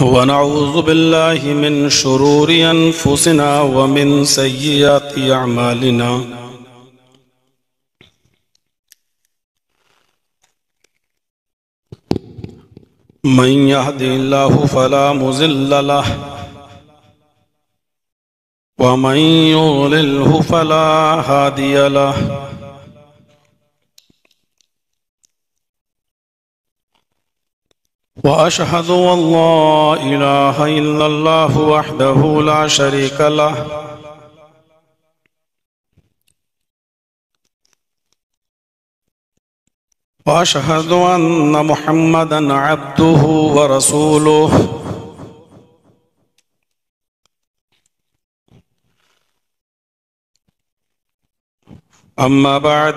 ونعوذ بالله من شرور أنفسنا ومن سيئات أعمالنا من يهد الله فلا مضل له ومن يضلله فلا هادي له وأشهد أن لا إله إلا الله وحده لا شريك له وأشهد أن محمدًا عبده ورسوله أما بعد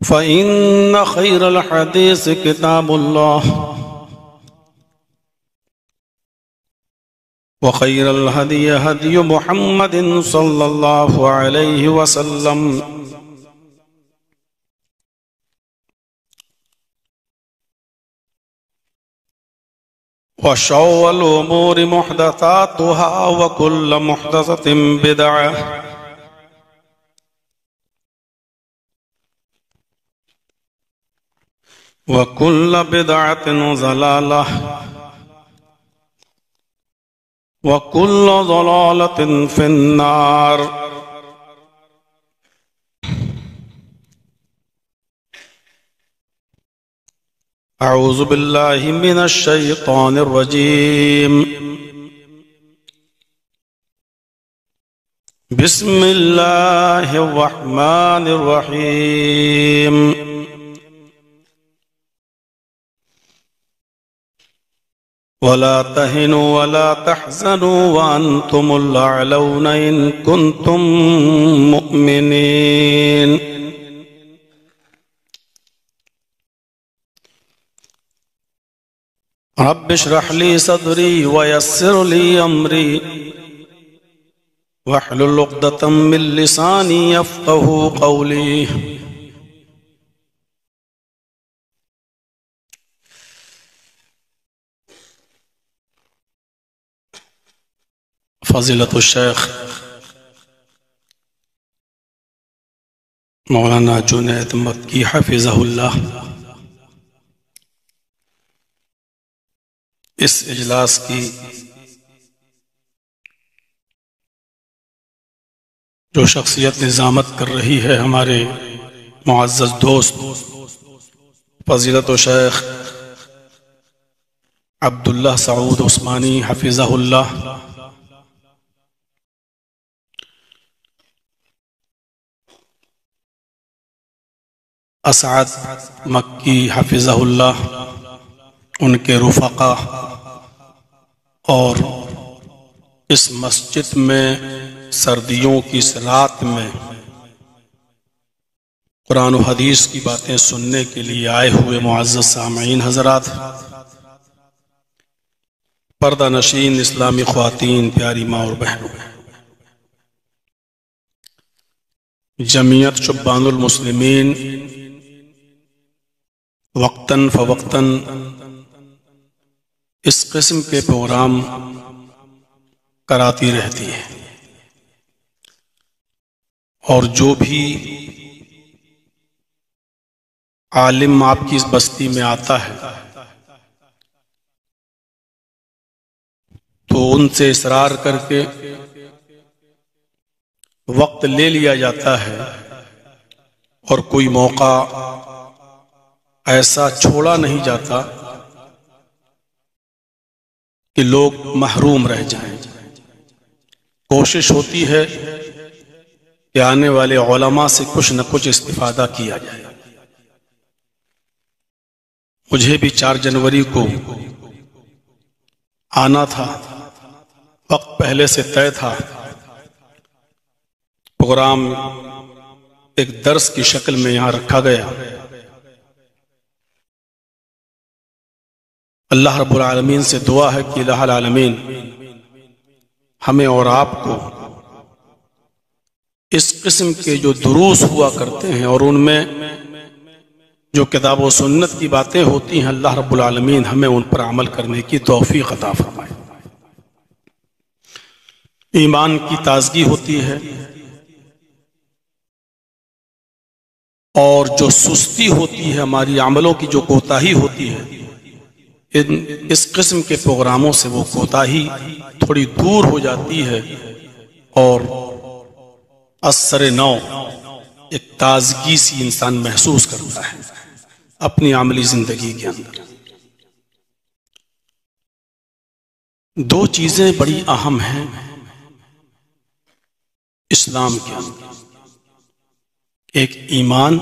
فإن خير الحديث كتاب الله وخير الهدي هدي محمد صلى الله عليه وسلم وشر الأمور محدثاتها وكل محدثة بدعة وكل بدعة ضلالة وكل ضلالة في النار. أعوذ بالله من الشيطان الرجيم. بسم الله الرحمن الرحيم. ولا تهنوا ولا تحزنوا وأنتم الأعلون إن كنتم مؤمنين. رب اشرح لي صدري ويسر لي أمري واحلل عقدة من لساني يفقهوا قولي. فضیلت الشیخ مولانا جنید مکی حفظہ اللہ اس اجلاس کی جو شخصیت نظامت کر رہی ہے، ہمارے معزز دوست فضیلت الشیخ عبداللہ سعود عثمانی حفظہ اللہ، اسعد مکی حفظہ اللہ، ان کے رفقا، اور اس مسجد میں سردیوں کی اس رات میں قرآن و حدیث کی باتیں سننے کے لیے آئے ہوئے معزز سامعین حضرات، پردہ نشین اسلامی خواتین، پیاری ماں اور بہنوں، جمعیت شبان المسلمین وقتاً فوقتاً اس قسم کے پروگرام کراتی رہتی ہے، اور جو بھی عالم آپ کی اس بستی میں آتا ہے تو ان سے اصرار کر کے وقت لے لیا جاتا ہے، اور کوئی موقع ایسا چھوڑا نہیں جاتا کہ لوگ محروم رہ جائیں۔ کوشش ہوتی ہے کہ آنے والے علماء سے کچھ نہ کچھ استفادہ کیا جائے۔ مجھے بھی 4 جنوری کو آنا تھا، وقت پہلے سے طے تھا، پروگرام ایک درس کی شکل میں یہاں رکھا گیا۔ اللہ رب العالمین سے دعا ہے کہ الہ العالمین ہمیں اور آپ کو اس قسم کے جو دروس ہوا کرتے ہیں اور ان میں جو کتاب و سنت کی باتیں ہوتی ہیں اللہ رب العالمین ہمیں ان پر عمل کرنے کی توفیق عطا فرمائے۔ ایمان کی تازگی ہوتی ہے، اور جو سستی ہوتی ہے، ہماری عملوں کی جو کوتاہی ہوتی ہے، اس قسم کے پروگراموں سے وہ کوتاہی تھوڑی دور ہو جاتی ہے، اور اثر نو ایک تازگی سی انسان محسوس کرتا ہے اپنی عملی زندگی کے اندر۔ دو چیزیں بڑی اہم ہیں اسلام کے اندر، ایک ایمان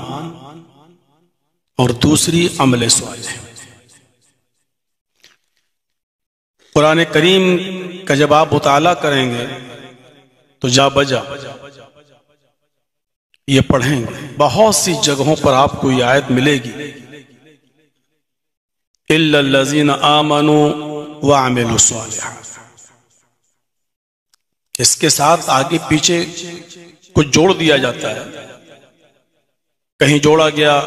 اور دوسری عمل صالح۔ قرآن کریم کا جب آپ مطالعہ کریں گے تو جا بجا یہ پڑھیں گے، بہت سی جگہوں پر آپ کو یہ آیت ملے گی، اِلَّا الَّذِينَ آمَنُوا وَعَمِلُوا الصَّالِحَاتِ۔ اس کے ساتھ آگے پیچھے کچھ جوڑ دیا جاتا ہے، کہیں جوڑا گیا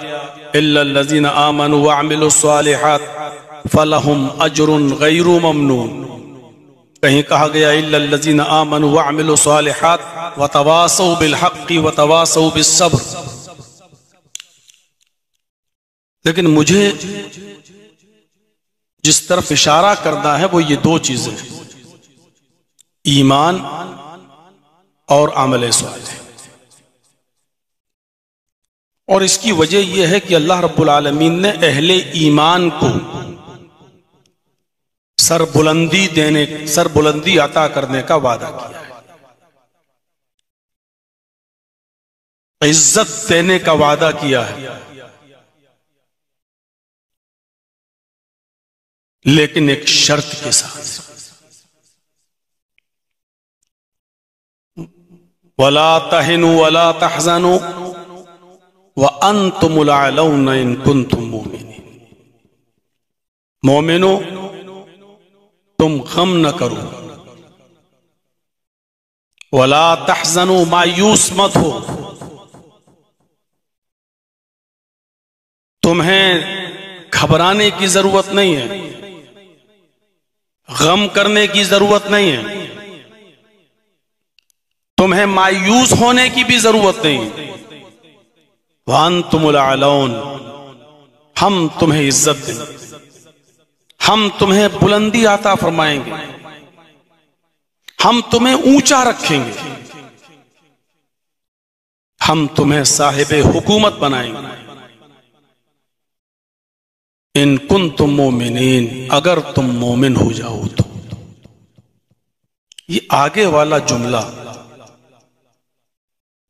اِلَّا الَّذِينَ آمَنُوا وَعَمِلُوا الصَّالِحَاتِ فَلَهُمْ أَجْرٌ غَيْرُ مَمْنُونٍ، کہیں کہا گیا اِلَّا الَّذِينَ آمَنُوا وَعَمِلُوا الصَّالِحَاتِ وَتَوَاصَوْا بِالْحَقِّ وَتَوَاصَوْا بِالصَّبْرِ۔ لیکن مجھے جس طرف اشارہ کرنا ہے وہ یہ دو چیزیں ہیں، ایمان اور عمل صالح۔ اور اس کی وجہ یہ ہے کہ اللہ رب العالمین نے اہل ایمان کو سربلندی عطا کرنے کا وعدہ کیا ہے، عزت دینے کا وعدہ کیا ہے، لیکن ایک شرط کے ساتھ، وَلَا تَهِنُوا وَلَا تَحْزَنُوا وَأَنْتُمُ الْأَعْلَوْنَ إِن كُنتُم مُؤْمِنِينَ۔ مومنو تم غم نہ کرو، وَلَا تَحْزَنُوا مایوس مت ہو، تمہیں گھبرانے کی ضرورت نہیں ہے، غم کرنے کی ضرورت نہیں ہے، تمہیں مایوس ہونے کی بھی ضرورت نہیں ہے۔ وَأَنْتُمُ الْأَعْلَوْنَ، ہم تمہیں عزت دیں گے، ہم تمہیں بلندی عطا فرمائیں گے، ہم تمہیں اونچا رکھیں گے، ہم تمہیں صاحب حکومت بنائیں گے، ان کنتم مومنین، اگر تم مومن ہو جاؤ تو۔ یہ آگے والا جملہ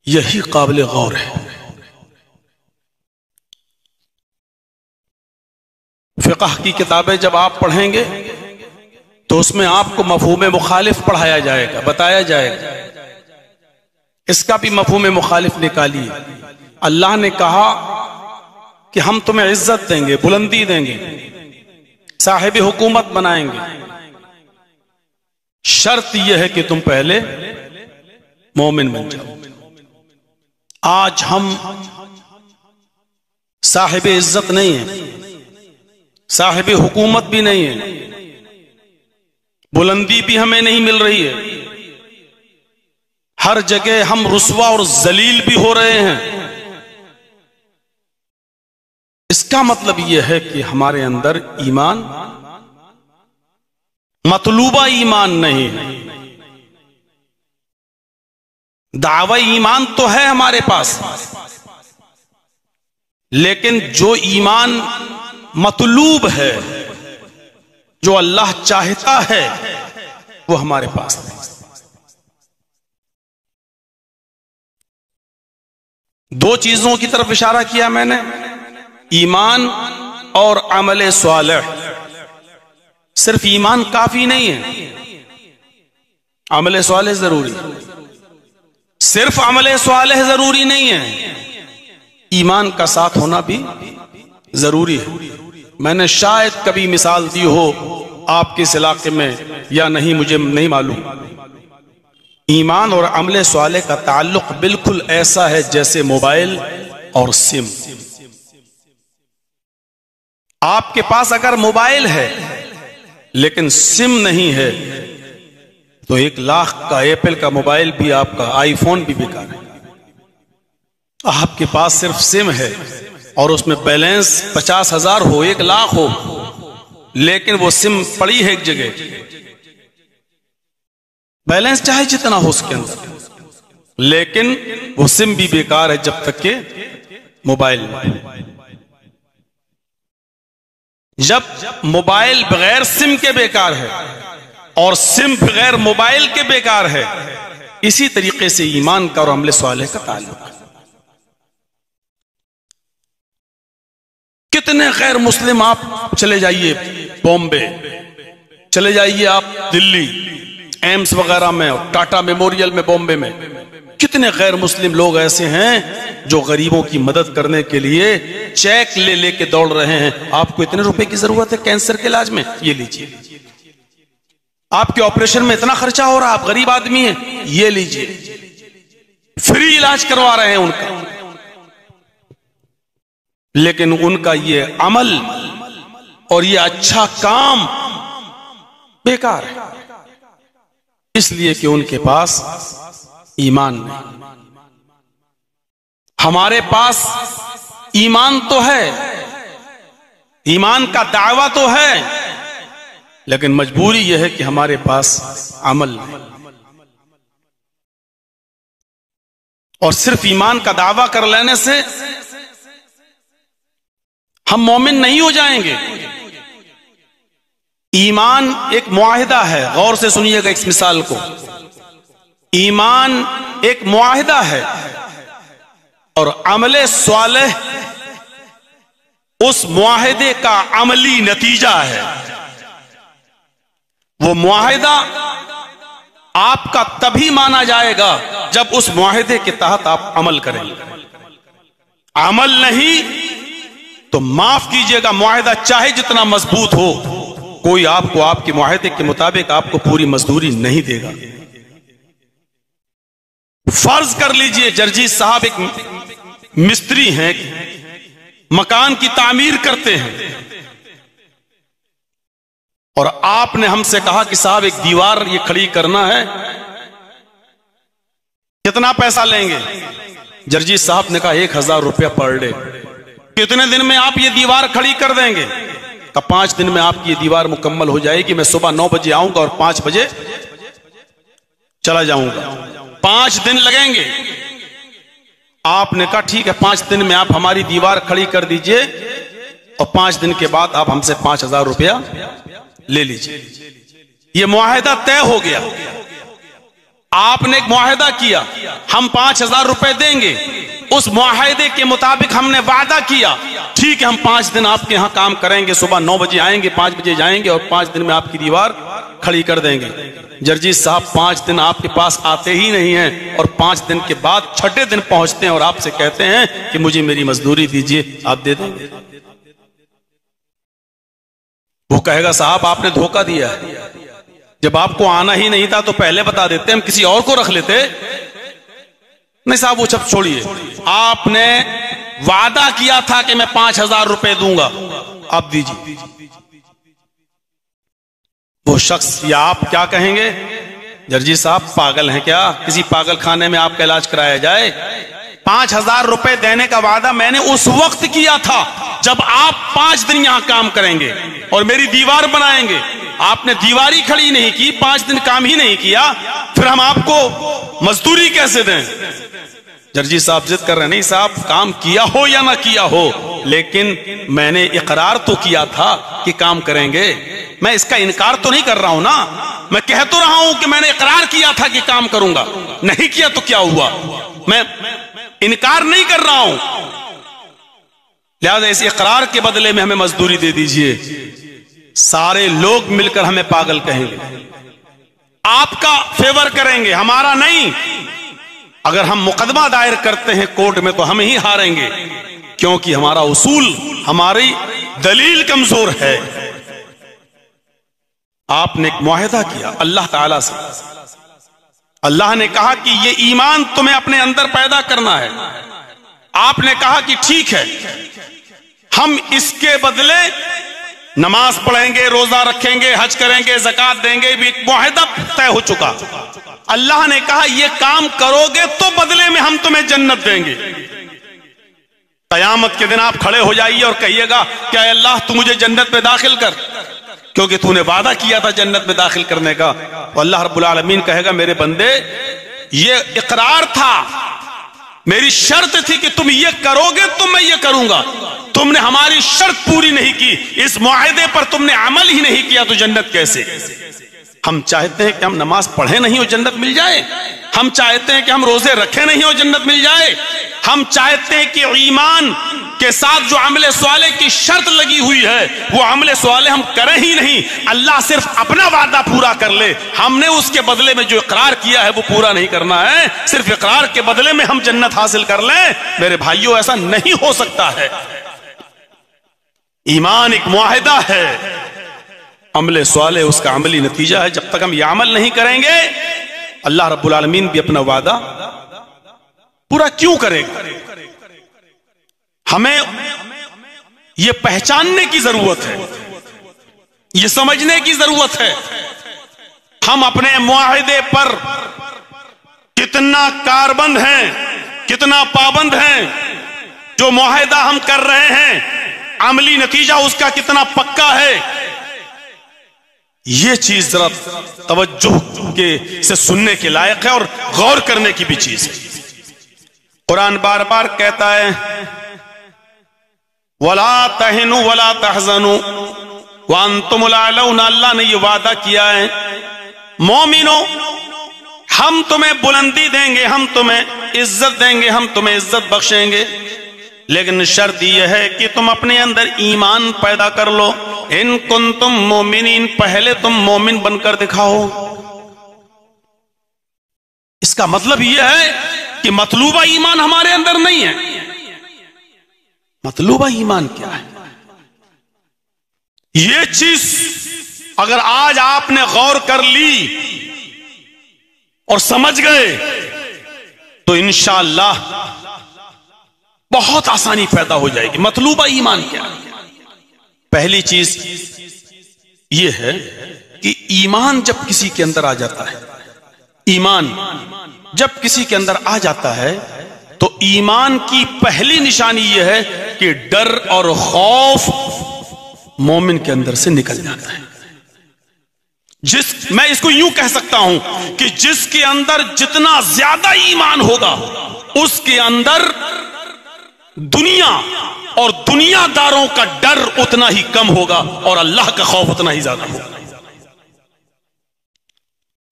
یہی قابل غور ہے۔ فقہ کی کتابیں جب آپ پڑھیں گے تو اس میں آپ کو مفہوم مخالف پڑھایا جائے گا، بتایا جائے گا، اس کا بھی مفہوم مخالف نکالیے۔ اللہ نے کہا کہ ہم تمہیں عزت دیں گے، بلندی دیں گے، صاحب حکومت بنائیں گے، شرط یہ ہے کہ تم پہلے مومن بن جاؤ۔ آج ہم صاحب عزت نہیں ہیں، صاحب حکومت بھی نہیں ہے، بلندی بھی ہمیں نہیں مل رہی ہے، ہر جگہ ہم رسوا اور ذلیل بھی ہو رہے ہیں۔ اس کا مطلب یہ ہے کہ ہمارے اندر ایمان، مطلوبہ ایمان نہیں ہے۔ دعوی ایمان تو ہے ہمارے پاس، لیکن جو ایمان مطلوب ہے، جو اللہ چاہتا ہے، وہ ہمارے پاس نہیں۔ دو چیزوں کی طرف اشارہ کیا میں نے، ایمان اور عمل صالح۔ صرف ایمان کافی نہیں ہے، عمل صالح ضروری، صرف عمل صالح ضروری نہیں ہے، ایمان کا ساتھ ہونا بھی ضروری ہے۔ میں نے شاید کبھی مثال دی ہو آپ کے اس علاقے میں یا نہیں، مجھے نہیں معلوم۔ ایمان اور عمل صالح کا تعلق بالکل ایسا ہے جیسے موبائل اور سم۔ آپ کے پاس اگر موبائل ہے لیکن سم نہیں ہے تو 1 لاکھ کا ایپل کا موبائل بھی آپ کا آئی فون بھی بیکار ہے۔ آپ کے پاس صرف سم ہے اور اس میں بیلنس 50,000 ہو 1 لاکھ ہو، لیکن وہ سم پڑی ہے ایک جگہ، بیلنس چاہے جتنا ہو اس کے اندر، لیکن وہ سم بھی بیکار ہے جب تک کہ موبائل میں۔ جب موبائل بغیر سم کے بیکار ہے اور سم بغیر موبائل کے بیکار ہے، اسی طریقے سے ایمان کا اور عمل صالح کا تعلق ہے۔ کتنے غیر مسلم، آپ چلے جائیے بامبے، چلے جائیے آپ دلی ایمس وغیرہ میں اور ٹاٹا میموریل میں بامبے میں، کتنے غیر مسلم لوگ ایسے ہیں جو غریبوں کی مدد کرنے کے لیے چیک لے لے کے دوڑ رہے ہیں۔ آپ کو اتنے روپے کی ضرورت ہے کینسر کے علاج میں، یہ لیجئے۔ آپ کے آپریشن میں اتنا خرچہ ہو رہا، آپ غریب آدمی ہیں، یہ لیجئے۔ فری علاج کروا رہے ہیں ان کا، لیکن ان کا یہ عمل اور یہ اچھا کام بیکار ہے، اس لیے کہ ان کے پاس ایمان نہیں۔ ہمارے پاس ایمان تو ہے، ایمان کا دعویٰ تو ہے، لیکن مجبوری یہ ہے کہ ہمارے پاس عمل نہیں۔ اور صرف ایمان کا دعویٰ کر لینے سے ہم مومن نہیں ہو جائیں گے۔ ایمان ایک معاہدہ ہے، غور سے سنیے گا اس مثال کو۔ ایمان ایک معاہدہ ہے اور عمل صالح اس معاہدے کا عملی نتیجہ ہے۔ وہ معاہدہ آپ کا تبھی مانا جائے گا جب اس معاہدے کے تحت آپ عمل کریں گے۔ عمل نہیں تو معاف کیجئے گا، معاہدہ چاہے جتنا مضبوط ہو، کوئی آپ کو آپ کے معاہدے کے مطابق آپ کو پوری مزدوری نہیں دے گا۔ فرض کر لیجئے جرجیت صاحب ایک مستری ہیں، مکان کی تعمیر کرتے ہیں، اور آپ نے ہم سے کہا کہ صاحب ایک دیوار یہ کھڑی کرنا ہے، کتنا پیسہ لیں گے؟ جرجیت صاحب نے کہا 1,000 روپیہ پر ڈے۔ کتنے دن میں آپ یہ دیوار کھڑی کر دیں گے؟ کہ 5 دن میں آپ کی یہ دیوار مکمل ہو جائے گی، میں صبح 9 بجے آؤں گا اور 5 بجے چلا جاؤں گا، 5 دن لگیں گے۔ آپ نے کہا ٹھیک ہے، 5 دن میں آپ ہماری دیوار کھڑی کر دیجئے اور 5 دن کے بعد آپ ہم سے 5,000 روپیہ لے لیجئے۔ یہ معاہدہ طے ہو گیا۔ آپ نے ایک معاہدہ کیا، ہم 5,000 روپے دیں گے، اس معاہدے کے مطابق ہم نے وعدہ کیا، ٹھیک ہے ہم 5 دن آپ کے ہاں کام کریں گے، صبح 9 بجے آئیں گے، 5 بجے جائیں گے اور 5 دن میں آپ کی دیوار کھڑی کر دیں گے۔ جرجیت صاحب 5 دن آپ کے پاس آتے ہی نہیں ہیں اور 5 دن کے بعد 6 دن پہنچتے ہیں اور آپ سے کہتے ہیں کہ مجھے میری مزدوری دیجئے، آپ دے دیں گے؟ وہ کہے گا صاحب آپ نے دھوکہ دیا ہے، جب آپ کو آنا ہی نہیں تھا تو پہلے بتا دیتے، ہم کسی اور کو رکھ لیتے۔ نہیں صاحب وہ سب چھوڑیے، آپ نے وعدہ کیا تھا کہ میں 5,000 روپے دوں گا، آپ دیجیے۔ وہ شخص یا آپ کیا کہیں گے؟ جرجیت صاحب پاگل ہیں کیا؟ کسی پاگل خانے میں آپ کا علاج کرایا جائے؟ 5,000 روپے دینے کا وعدہ میں نے اس وقت کیا تھا جب آپ 5 دن یہاں کام کریں گے اور میری دیوار بنائیں گے۔ آپ نے دیواری کھڑی نہیں کی، 5 دن کام ہی نہیں کیا، پھر ہم آپ کو مزدوری کیسے دیں؟ جرجیت صاحب ضد کر رہے ہیں، نہیں صاحب کام کیا ہو یا نہ کیا ہو، لیکن میں نے اقرار تو کیا تھا کہ کام کریں گے، میں اس کا انکار تو نہیں کر رہا ہوں نا، میں کہہ تو رہا ہوں کہ میں نے اقرار کیا تھا کہ کام کروں گا، نہیں کیا تو کیا ہوا، میں انکار نہیں کر رہا ہوں، لہذا اس اقرار کے بدلے میں ہمیں مزدوری دے دیجئے۔ سارے لوگ مل کر ہمیں پاگل کہیں گے، آپ کا فیور کریں گے، ہمارا نہیں۔ اگر ہم مقدمہ دائر کرتے ہیں کورٹ میں تو ہم ہی ہاریں گے، کیونکہ ہمارا اصول، ہماری دلیل کمزور ہے۔ آپ نے ایک معاہدہ کیا اللہ تعالی سے، اللہ نے کہا کہ یہ ایمان تمہیں اپنے اندر پیدا کرنا ہے، آپ نے کہا کہ ٹھیک ہے ہم اس کے بدلے نماز پڑھیں گے، روزہ رکھیں گے، حج کریں گے، زکات دیں گے، بھی ایک معاہدہ طے ہو چکا. اللہ نے کہا یہ کام کرو گے تو بدلے میں ہم تمہیں جنت دیں گے. قیامت کے دن آپ کھڑے ہو جائیے اور کہیے گا کہ اے اللہ تو مجھے جنت میں داخل کر، کیونکہ تو نے وعدہ کیا تھا جنت میں داخل کرنے کا. تو اللہ رب العالمین کہے گا میرے بندے یہ اقرار تھا، میری شرط تھی کہ تم یہ کرو گے تو میں یہ کروں گا. تم نے ہماری شرط پوری نہیں کی، اس معاہدے پر تم نے عمل ہی نہیں کیا، تو جنت کیسے؟ ہم چاہتے ہیں کہ ہم نماز پڑھیں نہیں اور جنت مل جائے. ہم چاہتے ہیں کہ ہم روزے رکھیں نہیں اور جنت مل جائے. ہم چاہتے ہیں کہ ایمان کے ساتھ جو عمل صالح کی شرط لگی ہوئی ہے وہ عمل صالح ہم کریں ہی نہیں. اللہ صرف اپنا وعدہ پورا کر لے، ہم نے اس کے بدلے میں جو اقرار کیا ہے وہ پورا نہیں کرنا ہے. صرف اقرار کے بدلے میں ہم جنت حاصل کر لیں. میرے بھائیوں ایسا نہیں ہو سکتا ہے. ایمان ایک معاہدہ ہے، عمل صالح اس کا عملی نتیجہ ہے. جب تک ہم یہ عمل نہیں کریں گے اللہ رب العالمین بھی اپنا وعدہ پورا کیوں کرے گا؟ ہمیں یہ پہچاننے کی ضرورت ہے، یہ سمجھنے کی ضرورت ہے ہم اپنے معاہدے پر کتنا کاربند ہیں، کتنا پابند ہیں. جو معاہدہ ہم کر رہے ہیں عملی نتیجہ اس کا کتنا پکا ہے. یہ چیز ذرا توجہ سے سننے کے لائق ہے اور غور کرنے کی بھی چیز ہے. قرآن بار بار کہتا ہے وَلَا تَهِنُوا وَلَا تَحْزَنُوا وَأَنْتُمُ الْأَعْلَوْنَ. اللہ نے یہ وعدہ کیا ہے مومنوں ہم تمہیں بلندی دیں گے، ہم تمہیں عزت دیں گے، ہم تمہیں عزت بخشیں گے، لیکن شرط یہ ہے کہ تم اپنے اندر ایمان پیدا کر لو. ان کنتم مومنین، پہلے تم مومن بن کر دکھاؤ. اس کا مطلب یہ ہے کہ مطلوبہ ایمان ہمارے اندر نہیں ہے. مطلوبہ ایمان کیا ہے؟ یہ چیز اگر آج آپ نے غور کر لی اور سمجھ گئے تو انشاءاللہ بہت آسانی پیدا ہو جائے گی. مطلوبہ ایمان کیا ہے؟ پہلی چیز یہ ہے کہ ایمان جب کسی کے اندر آ جاتا ہے، ایمان جب کسی کے اندر آ جاتا ہے تو ایمان کی پہلی نشانی یہ ہے کہ ڈر اور خوف مومن کے اندر سے نکل جاتا ہے. میں اس کو یوں کہہ سکتا ہوں کہ جس کے اندر جتنا زیادہ ایمان ہوگا اس کے اندر دنیا اور دنیا داروں کا ڈر اتنا ہی کم ہوگا اور اللہ کا خوف اتنا ہی زیادہ ہوگا.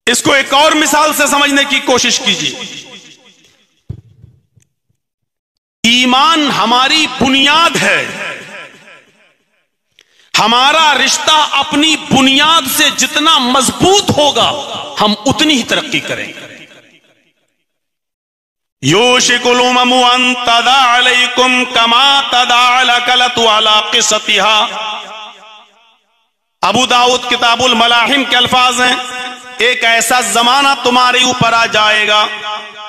اس کو ایک اور مثال سے سمجھنے کی کوشش کیجیے. ایمان ہماری بنیاد ہے. ہمارا رشتہ اپنی بنیاد سے جتنا مضبوط ہوگا ہم اتنی ہی ترقی کریں گے. یوشک الامم ان تداع علیکم کما تداع الاکلۃ علی قصتها. ابو داؤد کتاب الملاحم کے الفاظ ہیں ایک ایسا زمانہ تمہارے اوپر آ جائے گا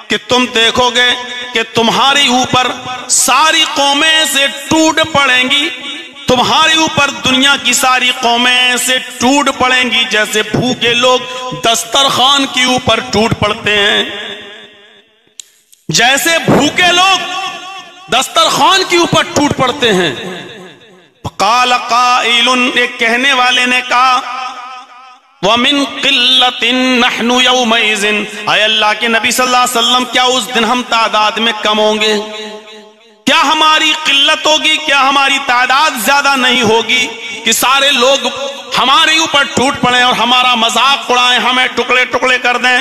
کہ تم دیکھو گے کہ تمہارے اوپر ساری قومیں سے ٹوٹ پڑیں گی، تمہارے اوپر دنیا کی ساری قومیں سے ٹوٹ پڑیں گی جیسے بھوکے لوگ دسترخوان کے اوپر ٹوٹ پڑتے ہیں. جیسے بھوکے لوگ دسترخوان کے اوپر ٹوٹ پڑتے ہیں. قال قائل، ایک کہنے والے نے کہا وَمِن قِلَّةٍ نَحْنُ يَوْمَئِذٍ، اے اللہ کے نبی صلی اللہ علیہ وسلم کیا اس دن ہم تعداد میں کم ہوں گے؟ کیا ہماری قلت ہوگی؟ کیا ہماری تعداد زیادہ نہیں ہوگی کہ سارے لوگ ہمارے اوپر ٹوٹ پڑیں اور ہمارا مذاق اڑائیں، ہمیں ٹکڑے ٹکڑے کر دیں؟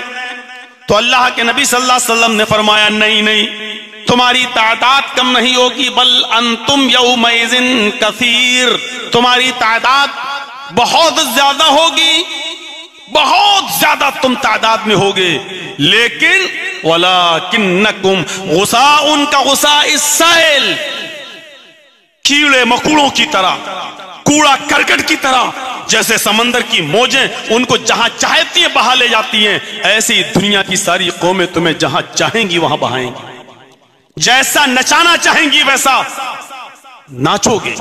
تو اللہ کے نبی صلی اللہ علیہ وسلم نے فرمایا نہیں نہیں، تمہاری تعداد کم نہیں ہوگی، بل انتم یومئذ کثیر، تمہاری تعداد بہت زیادہ ہوگی، بہت زیادہ تم تعداد میں ہوگے، لیکن وَلَكِنَّكُمْ غُثَاءٌ كَغُثَاءِ السَّائِلِ، کیڑے مکوڑوں کی طرح، کوڑا کرکٹ کی طرح، جیسے سمندر کی موجیں ان کو جہاں چاہتی ہیں بہا لے جاتی ہیں، ایسے ہی دنیا کی ساری قومیں تمہیں جہاں چاہیں گی وہاں بہائیں گی، جیسا نچانا چاہیں گی ویسا ناچو گے.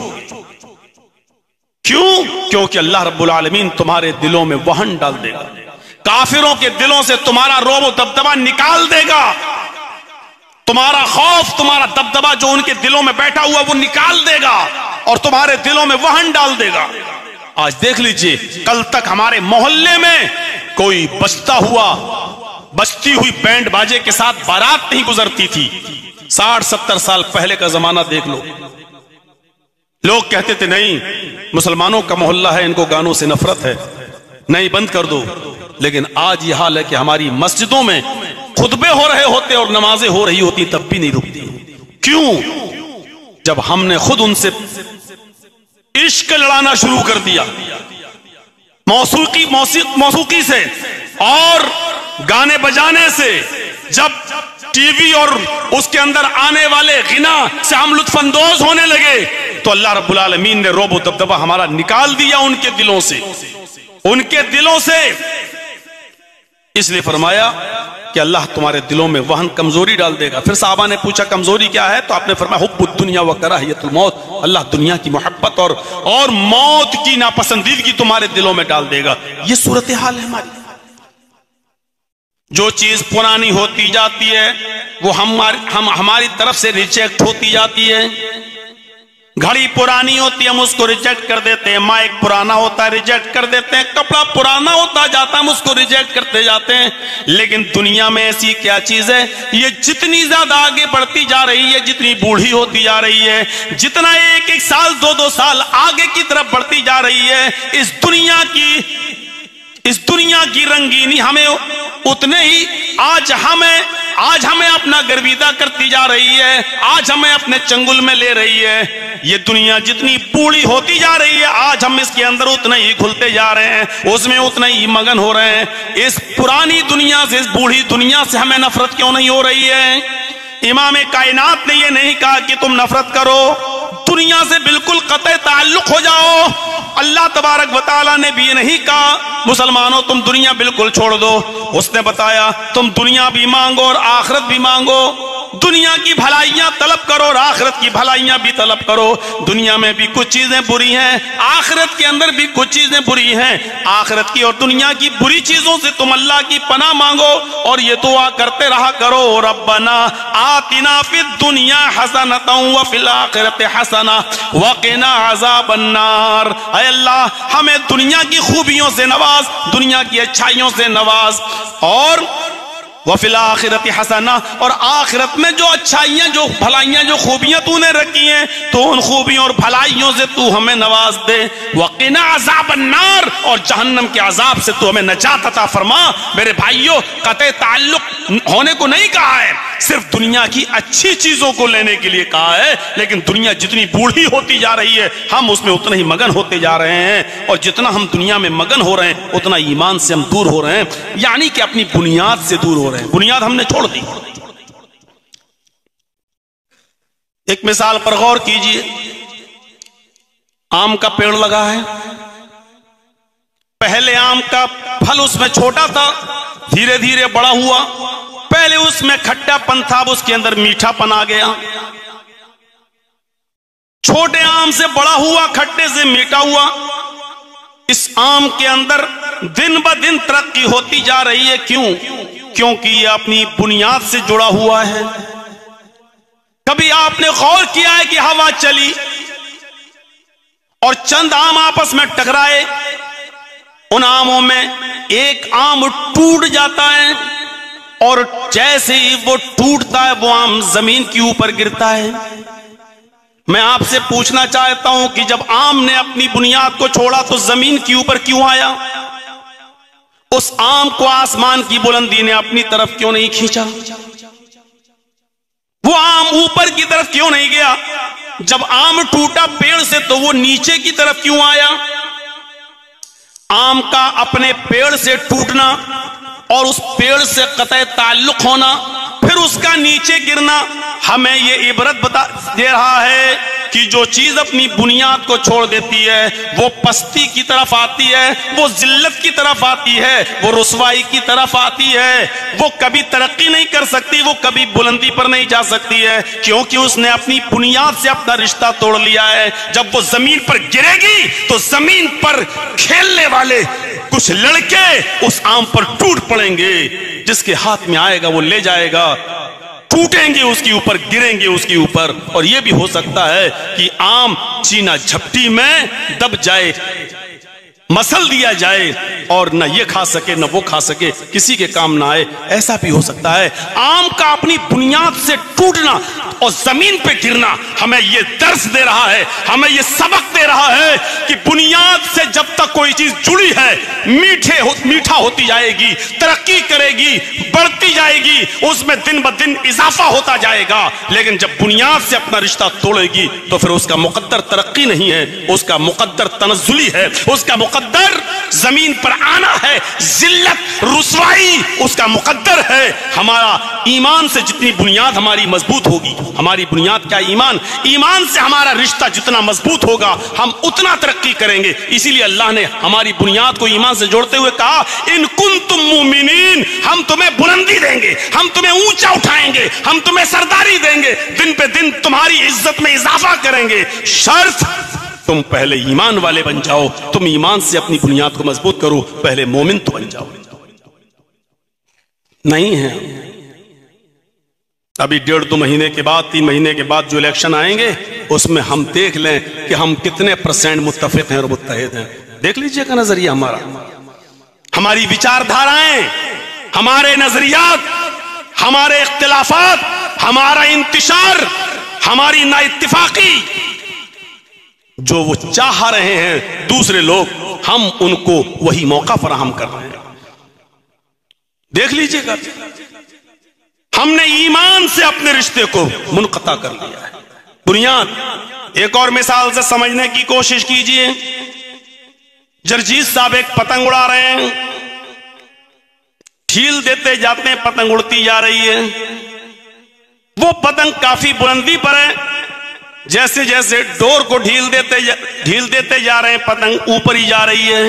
کیوں؟ کیونکہ اللہ رب العالمین تمہارے دلوں میں وہن ڈال دے گا. کافروں کے دلوں سے تمہارا رعب و دبدبہ نکال دے گا. تمہارا خوف، تمہارا دبدبہ جو ان کے دلوں میں بیٹھا ہوا وہ نکال دے گا اور تمہارے دلوں میں وہن ڈال دے گا. آج دیکھ لیجئے، کل تک ہمارے محلے میں کوئی بجتی ہوئی بینڈ باجے کے ساتھ بارات نہیں گزرتی تھی. 60-70 سال پہلے کا زمانہ دیکھ لو. لوگ کہتے تھے نہیں، مسلمانوں کا محلہ ہے، ان کو گانوں سے نفرت ہے، نہیں بند کر دو. لیکن آج یہ حال ہے کہ ہماری مسجدوں میں خطبے ہو رہے ہوتے اور نمازیں ہو رہی ہوتی تب بھی نہیں رکتی. کیوں؟ جب ہم نے خود ان سے عشق لڑانا شروع کر دیا، موسیقی سے اور گانے بجانے سے. جب ٹی وی اور اس کے اندر آنے والے غنا سے ہم لطف اندوز ہونے لگے تو اللہ رب العالمین نے رعب و دبدبہ ہمارا نکال دیا ان کے دلوں سے. اس لیے فرمایا کہ اللہ تمہارے دلوں میں وہن، کمزوری ڈال دے گا. پھر صحابہ نے پوچھا کمزوری کیا ہے؟ تو آپ نے فرمایا حب الدنیا و کراہیت الموت. اللہ دنیا کی محبت اور موت کی ناپسندیدگی تمہارے دلوں میں ڈال دے گا. یہ صورتحال ہے ہماری. جو چیز پرانی ہوتی جاتی ہے وہ ہماری طرف سے ریجیکٹ ہوتی جاتی ہے. گھڑی پرانی ہوتی ہے ہم اس کو ریجیکٹ کر دیتے ہیں. مائک پرانا ہوتا ہے ریجیکٹ کر دیتے ہیں. کپڑا پرانا ہوتا جاتا ہے ہم اس کو ریجیکٹ کرتے جاتے ہیں. لیکن دنیا میں ایسی کیا چیز ہے؟ یہ جتنی زیادہ آگے بڑھتی جا رہی ہے، جتنی بوڑھی ہوتی جا رہی ہے، جتنا ایک سال 2 سال آگے کی طرف بڑھتی جا رہی ہے، اس دنیا کی رنگینی ہمیں اتنے ہی آج ہمیں اپنا گرویدہ کرتی جا رہی ہے، آج ہمیں اپنے چنگل میں لے رہی ہے. یہ دنیا جتنی بوڑھی ہوتی جا رہی ہے آج ہم اس کے اندر اتنا ہی کھلتے جا رہے ہیں، اس میں اتنا ہی مگن ہو رہے ہیں. اس پرانی دنیا سے، اس بوڑھی دنیا سے ہمیں نفرت کیوں نہیں ہو رہی ہے؟ امام کائنات نے یہ نہیں کہا کہ تم نفرت کرو، دنیا سے بالکل قطع تعلق ہو جاؤ. اللہ تبارک و تعالیٰ نے بھی یہ نہیں کہا مسلمانوں تم دنیا بالکل چھوڑ دو. اس نے بتایا تم دنیا بھی مانگو اور آخرت بھی مانگو. دنیا کی بھلائیاں طلب کرو اور آخرت کی بھلائیاں بھی طلب کرو. دنیا میں بھی کچھ چیزیں بری ہیں، آخرت کے اندر بھی کچھ چیزیں بری ہیں. آخرت کی اور دنیا کی بری چیزوں سے تم اللہ کی پناہ مانگو اور یہ دعا کرتے رہا کرو ربنا آتنا فی الدنیا حسنۃ وفی الآخرۃ حسنۃ وقنا عذاب النار. اے اللہ ہمیں دنیا کی خوبیوں سے نواز، دنیا کی اچھائیوں سے نواز، اور وفی الآخرۃ حسنہ، اور آخرت میں جو اچھائیاں، جو بھلائیاں، جو خوبیاں تو نے رکھی ہیں تو ان خوبیوں اور بھلائیوں سے تو ہمیں نواز دے. وقنا عذاب النار، اور جہنم کے عذاب سے تو ہمیں نجات عطا فرما. میرے بھائیوں، قطع تعلق ہونے کو نہیں کہا ہے، صرف دنیا کی اچھی چیزوں کو لینے کے لیے کہا ہے. لیکن دنیا جتنی بوڑھی ہوتی جا رہی ہے ہم اس میں اتنا ہی مگن ہوتے جا رہے ہیں، اور جتنا ہم دنیا میں مگن ہو رہے ہیں اتنا ایمان سے ہم دور ہو رہے ہیں، یعنی کہ اپنی بنیاد سے دور ہو رہے ہیں. بنیاد ہم نے چھوڑ دی. ایک مثال پر غور کیجئے. آم کا پیڑ لگا ہے، پہلے آم کا پھل اس میں چھوٹا تھا، دھیرے دھیرے بڑا ہوا. پہلے اس میں کھٹا پن تھا، اب اس کے اندر میٹھا پن آ گیا. چھوٹے آم سے بڑا ہوا، کھٹے سے میٹھا ہوا. اس آم کے اندر دن بہ دن ترقی ہوتی جا رہی ہے. کیوں؟ کیونکہ یہ اپنی بنیاد سے جڑا ہوا ہے. کبھی آپ نے غور کیا ہے کہ ہوا چلی اور چند آم آپس میں ٹکرائے، ان آموں میں ایک آم ٹوٹ جاتا ہے، اور جیسے ہی وہ ٹوٹتا ہے وہ آم زمین کے اوپر گرتا ہے. میں آپ سے پوچھنا چاہتا ہوں کہ جب آم نے اپنی بنیاد کو چھوڑا تو زمین کے اوپر کیوں آیا؟ اس آم کو آسمان کی بلندی نے اپنی طرف کیوں نہیں کھینچا؟ وہ آم اوپر کی طرف کیوں نہیں گیا؟ جب آم ٹوٹا پیڑ سے تو وہ نیچے کی طرف کیوں آیا؟ آم کا اپنے پیڑ سے ٹوٹنا اور اس پیڑ سے قطع تعلق ہونا پھر اس کا نیچے گرنا ہمیں یہ عبرت دے رہا ہے کہ جو چیز اپنی بنیاد کو چھوڑ دیتی ہے وہ پستی کی طرف آتی ہے، وہ ذلت کی طرف آتی ہے، وہ رسوائی کی طرف آتی ہے، وہ کبھی ترقی نہیں کر سکتی، وہ کبھی بلندی پر نہیں جا سکتی ہے، کیونکہ اس نے اپنی بنیاد سے اپنا رشتہ توڑ لیا ہے۔ جب وہ زمین پر گرے گی تو زمین پر کھیلنے والے کچھ لڑکے اس آم پر ٹوٹ پڑیں گے، جس کے ہاتھ میں آئے گا وہ لے جائے گا، ٹوٹیں گے اس کے اوپر، گریں گے اس کے اوپر، اور یہ بھی ہو سکتا ہے کہ آم چینا جھپٹی میں دب جائے، مسل دیا جائے اور نہ یہ کھا سکے نہ وہ کھا سکے، کسی کے کام نہ آئے، ایسا بھی ہو سکتا ہے۔ آم کا اپنی بنیاد سے ٹوٹنا اور زمین پہ گرنا ہمیں یہ درس دے رہا ہے، ہمیں یہ سبق دے رہا ہے کہ بنیاد سے جب تک کوئی چیز جڑی ہے میٹھا ہوتی جائے گی، ترقی کرے گی، بڑھتی جائے گی، اس میں دن بدن اضافہ ہوتا جائے گا، لیکن جب بنیاد سے اپنا رشتہ توڑے گی تو پھر اس کا مقدر ترقی نہیں ہے، اس کا مقدر تنزلی ہے، اس کا مقدر زمین پر آنا ہے، ذلت رسوائی اس کا مقدر ہے۔ ہمارا ایمان سے جتنی بنیاد ہماری مضبوط ہوگی، ہماری بنیاد کیا ایمان سے ہمارا رشتہ جتنا مضبوط ہوگا ہم اتنا ترقی کریں گے۔ اسی لیے اللہ نے ہماری بنیاد کو ایمان سے جوڑتے ہوئے کہا ان کنتم مومنین، ہم تمہیں بلندی دیں گے، ہم تمہیں اونچا اٹھائیں گے، ہم تمہیں سرداری دیں گے، دن پہ دن تمہاری عزت میں اضافہ کریں گے، شرط تم پہلے ایمان والے بن جاؤ، تم ایمان سے اپنی بنیاد کو مضبوط کرو، پہلے مومن تو بن جاؤ۔ نہیں ہے ابھی 1.5-2 مہینے کے بعد 3 مہینے کے بعد جو الیکشن آئیں گے اس میں ہم دیکھ لیں کہ ہم کتنے % متفق ہیں اور متحد ہیں۔ دیکھ لیجئے کا نظریہ ہمارا، ہماری وچار دھارائیں، ہمارے نظریات، ہمارے اختلافات، ہمارا انتشار، ہماری نا اتفاقی، جو وہ چاہ رہے ہیں دوسرے لوگ، ہم ان کو وہی موقع فراہم کر رہے ہیں۔ دیکھ لیجئے گا، ہم نے ایمان سے اپنے رشتے کو منقطع کر لیا ہے، بنیاد۔ ایک اور مثال سے سمجھنے کی کوشش کیجئے۔ جرجیت صاحب ایک پتنگ اڑا رہے ہیں، ڈھیل دیتے جاتے ہیں، پتنگ اڑتی جا رہی ہے، وہ پتنگ کافی بلندی پر ہے، جیسے جیسے ڈور کو ڈھیل دیتے جا رہے ہیں پتنگ اوپر ہی جا رہی ہے۔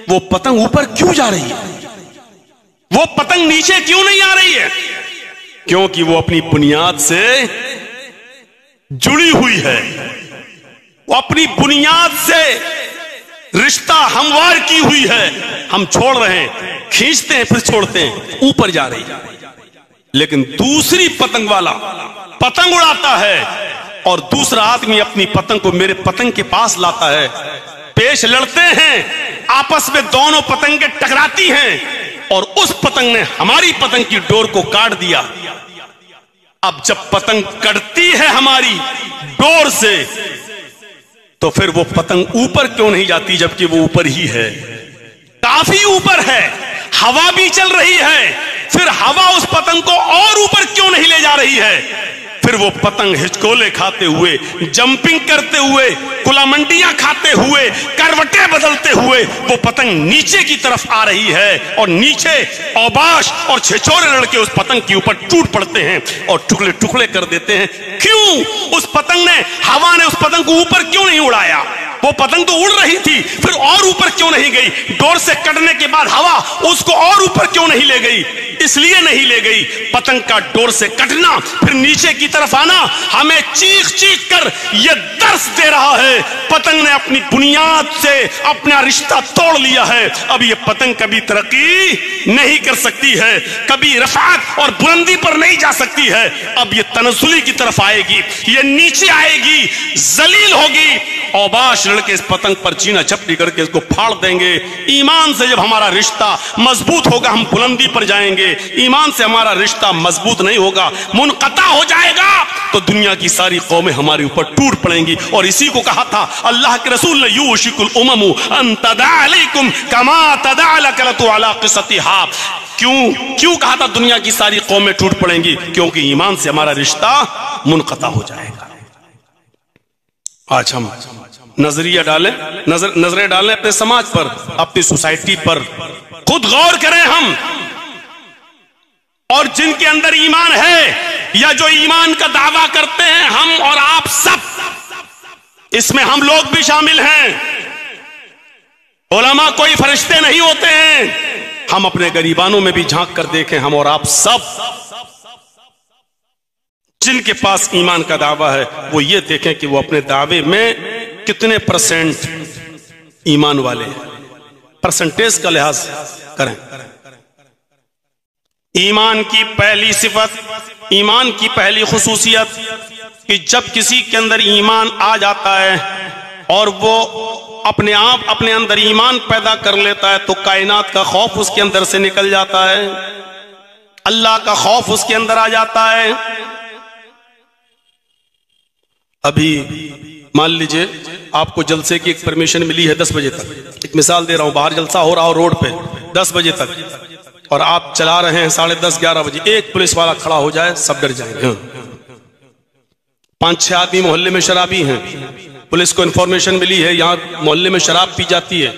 وہ پتنگ اوپر کیوں جا رہی ہے؟ وہ پتنگ نیچے کیوں نہیں آ رہی ہے؟ کیونکہ وہ اپنی بنیاد سے جڑی ہوئی ہے، وہ اپنی بنیاد سے رشتہ ہموار کی ہوئی ہے۔ ہم چھوڑ رہے ہیں، کھینچتے ہیں پھر چھوڑتے ہیں، اوپر جا رہی ہے۔ لیکن دوسری پتنگ والا پتنگ اڑاتا ہے اور دوسرا آدمی اپنی پتنگ کو میرے پتنگ کے پاس لاتا ہے، پیش لڑتے ہیں، آپس میں دونوں پتنگیں ٹکراتی ہیں اور اس پتنگ نے ہماری پتنگ کی ڈور کو کاٹ دیا۔ اب جب پتنگ کٹتی ہے ہماری ڈور سے تو پھر وہ پتنگ اوپر کیوں نہیں جاتی جبکہ وہ اوپر ہی ہے، کافی اوپر ہے، ہوا بھی چل رہی ہے، پھر ہوا اس پتنگ کو اور اوپر کیوں نہیں لے جا رہی ہے؟ پھر وہ پتنگ ہچکولے کھاتے ہوئے، جمپنگ کرتے ہوئے، کلا منڈیاں کھاتے ہوئے، کروٹیں بدلتے ہوئے وہ پتنگ نیچے کی طرف آ رہی ہے، اور نیچے اوباش اور چھچورے لڑکے اس پتنگ کے اوپر ٹوٹ پڑتے ہیں اور ٹکڑے ٹکڑے کر دیتے ہیں۔ کیوں؟ اس پتنگ نے، ہوا نے اس پتنگ کو اوپر کیوں نہیں اڑایا؟ وہ پتنگ تو اڑ رہی تھی، پھر اور اوپر کیوں نہیں گئی؟ ڈور سے کٹنے کے بعد ہوا اس کو اور اوپر کیوں نہیں لے گئی؟ اس لیے نہیں لے گئی، پتنگ کا ڈور سے کٹنا پھر نیچے کی طرف آنا ہمیں چیخ چیخ کر یہ درس دے رہا ہے، پتنگ نے اپنی بنیاد سے اپنا رشتہ توڑ لیا ہے، اب یہ پتنگ کبھی ترقی نہیں کر سکتی ہے، کبھی رفعت اور بلندی پر نہیں جا سکتی ہے، اب یہ تنزلی کی طرف آئے گی، یہ نیچے آئے گی، ذلیل ہوگی۔ اوباش لڑکے اس پتنگ پر چینا چپٹی کر کے اس کو پھاڑ دیں گے۔ ایمان سے جب ہمارا رشتہ مضبوط ہوگا ہم بلندی پر جائیں گے، ایمان سے ہمارا رشتہ مضبوط نہیں ہوگا، منقطع ہو جائے گا تو دنیا کی ساری قومیں ہمارے اوپر ٹوٹ پڑیں گی۔ اور اسی کو کہا تھا اللہ کے رسول نے، یوشک الامم ان تداعی علیکم کما تداعی الکلۃ علی قصتھا۔ کیوں کہا تھا دنیا کی ساری قومیں ٹوٹ پڑیں گی؟ کیونکہ ایمان سے ہمارا رشتہ منقطع ہو جائے گا۔ آج ہم نظریہ ڈالیں، نظریں ڈالیں اپنے سماج پر، اپنی سوسائٹی پر، خود غور کریں۔ ہم اور جن کے اندر ایمان ہے یا جو ایمان کا دعویٰ کرتے ہیں، ہم اور آپ سب، اس میں ہم لوگ بھی شامل ہیں۔ علماء کوئی فرشتے نہیں ہوتے ہیں۔ ہم اپنے غریبانوں میں بھی جھانک کر دیکھیں، ہم اور آپ سب جن کے پاس ایمان کا دعویٰ ہے وہ یہ دیکھیں کہ وہ اپنے دعوے میں کتنے پرسنٹ ایمان والے ہیں، پرسنٹیج کا لحاظ کریں۔ ایمان کی پہلی صفت، ایمان کی پہلی خصوصیت کہ جب کسی کے اندر ایمان آ جاتا ہے اور وہ اپنے آپ اپنے اندر ایمان پیدا کر لیتا ہے تو کائنات کا خوف اس کے اندر سے نکل جاتا ہے، اللہ کا خوف اس کے اندر آ جاتا ہے۔ ابھی مان لیجئے آپ کو جلسے کی ایک پرمیشن ملی ہے 10 بجے تک، ایک مثال دے رہا ہوں، باہر جلسہ ہو رہا ہو روڈ پہ 10 بجے تک، اور آپ چلا رہے ہیں 10:30 11 بجے، ایک پولیس والا کھڑا ہو جائے سب ڈر جائیں گے۔ 5-6 آدمی محلے میں شرابی ہیں، پولیس کو انفارمیشن ملی ہے یہاں محلے میں شراب پی جاتی ہے،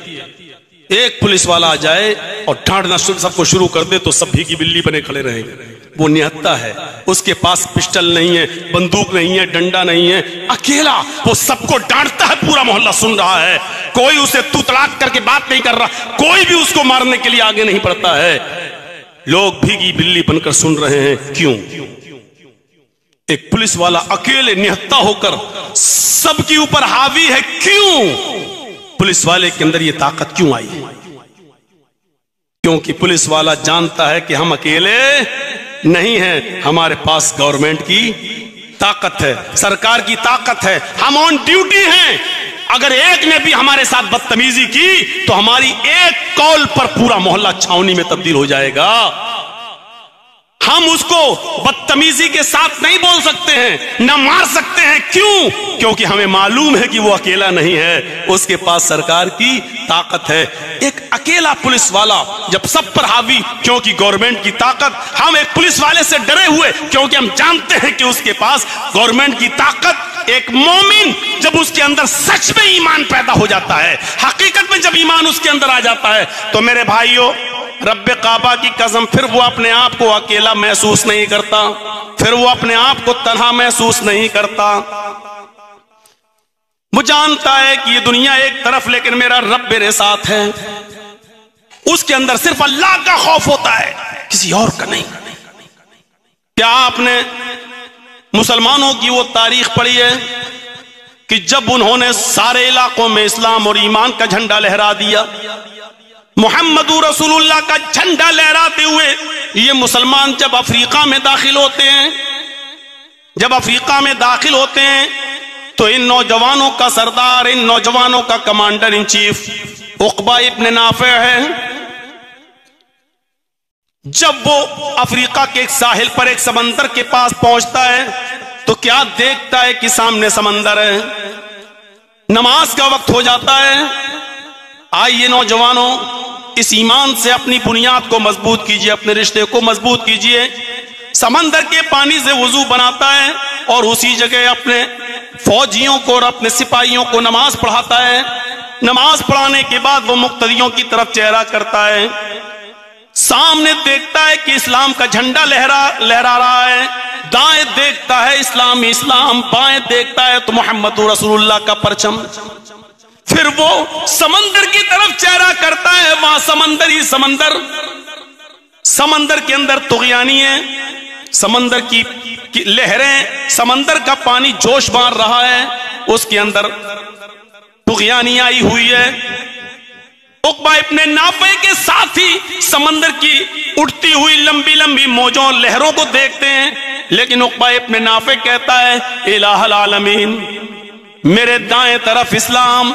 ایک پولیس والا آ جائے اور ڈانٹنا سب کو شروع کر دے تو سب بھیگی بلی بنے کھڑے رہیں گے۔ وہ نہتا ہے، اس کے پاس پسٹل نہیں ہے، بندوق نہیں ہے، ڈنڈا نہیں ہے، اکیلا وہ سب کو ڈانٹتا ہے، پورا محلہ سن رہا ہے، کوئی اسے تو طلاق کر کے بات نہیں کر رہا، کوئی بھی اس کو مارنے کے لیے آگے نہیں بڑھتا ہے، لوگ بھیگی بلی بن کر سن رہے ہیں۔ کیوں؟ ایک پولیس والا اکیلے نہتا ہو کر سب کے اوپر حاوی ہے۔ کیوں؟ پولیس والے کے اندر یہ طاقت کیوں آئی؟ کیونکہ پولیس والا جانتا ہے کہ ہم اکیلے نہیں ہیں، ہمارے پاس گورنمنٹ کی طاقت ہے، سرکار کی طاقت ہے، ہم آن ڈیوٹی ہیں۔ اگر ایک نے بھی ہمارے ساتھ بدتمیزی کی تو ہماری ایک کال پر پورا محلہ چھاونی میں تبدیل ہو جائے گا۔ ہم اس کو بدتمیزی کے ساتھ نہیں بول سکتے ہیں، نہ مار سکتے ہیں۔ کیوں؟ کیونکہ ہمیں معلوم ہے کہ وہ اکیلا نہیں ہے، اس کے پاس سرکار کی طاقت ہے۔ ایک اکیلا پولیس والا جب سب پر حاوی، کیونکہ گورنمنٹ کی طاقت، ہم ایک پولیس والے سے ڈرے ہوئے کیونکہ ہم جانتے ہیں کہ اس کے پاس گورنمنٹ کی طاقت۔ ایک مومن جب اس کے اندر سچ میں ایمان پیدا ہو جاتا ہے، حقیقت میں جب ایمان اس کے اندر آ جاتا ہے تو میرے بھائیوں، رب کعبہ کی قسم، پھر وہ اپنے آپ کو اکیلا محسوس نہیں کرتا، پھر وہ اپنے آپ کو تنہا محسوس نہیں کرتا۔ وہ جانتا ہے کہ یہ دنیا ایک طرف لیکن میرا رب میرے ساتھ ہے۔ اس کے اندر صرف اللہ کا خوف ہوتا ہے، کسی اور کا نہیں۔ کیا آپ نے مسلمانوں کی وہ تاریخ پڑھی ہے کہ جب انہوں نے سارے علاقوں میں اسلام اور ایمان کا جھنڈا لہرا دیا، محمد رسول اللہ کا جھنڈا لہراتے ہوئے یہ مسلمان جب افریقہ میں داخل ہوتے ہیں، جب افریقہ میں داخل ہوتے ہیں تو ان نوجوانوں کا سردار، ان نوجوانوں کا کمانڈر ان چیف عقبہ ابن نافع ہے۔ جب وہ افریقہ کے ایک ساحل پر ایک سمندر کے پاس پہنچتا ہے تو کیا دیکھتا ہے کہ سامنے سمندر ہے، نماز کا وقت ہو جاتا ہے۔ آئیے نوجوانوں، اس ایمان سے اپنی بنیاد کو مضبوط کیجئے، اپنے رشتے کو مضبوط کیجئے۔ سمندر کے پانی سے وضو بناتا ہے اور اسی جگہ اپنے فوجیوں کو اور اپنے سپاہیوں کو نماز پڑھاتا ہے۔ نماز پڑھانے کے بعد وہ مقتدیوں کی طرف چہرہ کرتا ہے، سامنے دیکھتا ہے کہ اسلام کا جھنڈا لہرا رہا ہے، دائیں دیکھتا ہے اسلامی اسلام، بائیں دیکھتا ہے تو محمد رسول اللہ کا پرچم۔ پھر وہ سمندر کی طرف چہرہ کرتا ہے، وہاں سمندر ہی سمندر، سمندر کے اندر طغیانی ہے، سمندر کی لہریں، سمندر کا پانی جوش مار رہا ہے، اس کے اندر طغیانی آئی ہوئی ہے۔ عقبہ ابن نافع کے ساتھ ہی سمندر کی اٹھتی ہوئی لمبی لمبی موجوں لہروں کو دیکھتے ہیں، لیکن عقبہ ابن نافع کہتا ہے الہ العالمین، میرے دائیں طرف اسلام،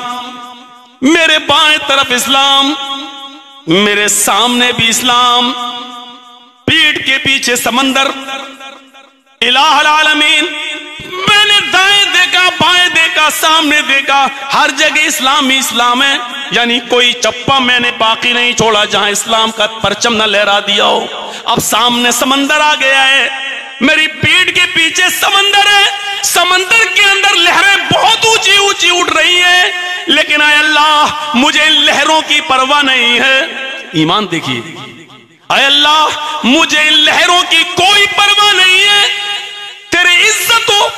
میرے بائیں طرف اسلام، میرے سامنے بھی اسلام، پیٹھ کے پیچھے سمندر، الہ العالمین، میں نے دائیں دیکھا، بائیں دیکھا، سامنے دیکھا، ہر جگہ اسلام ہی اسلام ہے، یعنی کوئی چپا میں نے باقی نہیں چھوڑا جہاں اسلام کا پرچم نہ لہرا دیا ہو۔ اب سامنے سمندر آ گیا ہے، میری پیٹھ کے پیچھے سمندر ہے، سمندر کے اندر لہریں بہت اونچی اونچی اٹھ رہی ہیں، لیکن اے اللہ مجھے ان لہروں کی پرواہ نہیں ہے۔ ایمان دیکھیے، اے اللہ مجھے ان لہروں کی کوئی پرواہ نہیں ہے، تیرے عزت و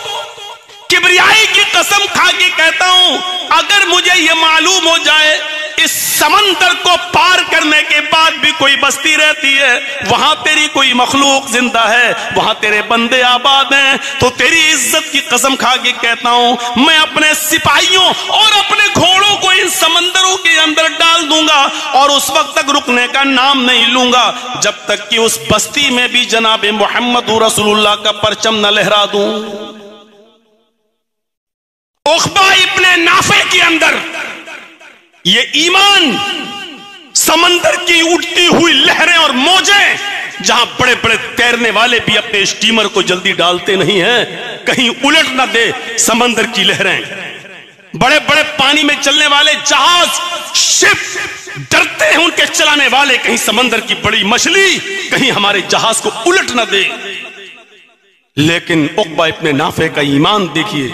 کبریائی کی قسم کھا کے کہتا ہوں، اگر مجھے یہ معلوم ہو جائے اس سمندر کو پار کرنے کے بعد بھی کوئی بستی رہتی ہے، وہاں تیری کوئی مخلوق زندہ ہے، وہاں تیرے بندے آباد ہیں، تو تیری عزت کی قسم کھا کے کہتا ہوں میں اپنے سپاہیوں اور اپنے گھوڑوں کو ان سمندروں کے اندر ڈال دوں گا، اور اس وقت تک رکنے کا نام نہیں لوں گا جب تک کہ اس بستی میں بھی جناب محمد رسول اللہ کا پرچم نہ لہرا دوں۔ عقبہ ابن نافع کے اندر یہ ایمان، سمندر کی اٹھتی ہوئی لہریں اور موجیں، جہاں بڑے بڑے تیرنے والے بھی اپنے اسٹیمر کو جلدی ڈالتے نہیں ہیں کہیں الٹ نہ دے سمندر کی لہریں، بڑے بڑے پانی میں چلنے والے جہاز شپ ڈرتے ہیں ان کے چلانے والے کہیں سمندر کی بڑی مچھلی کہیں ہمارے جہاز کو الٹ نہ دے، لیکن عقبہ ابن نافع کا ایمان دیکھیے،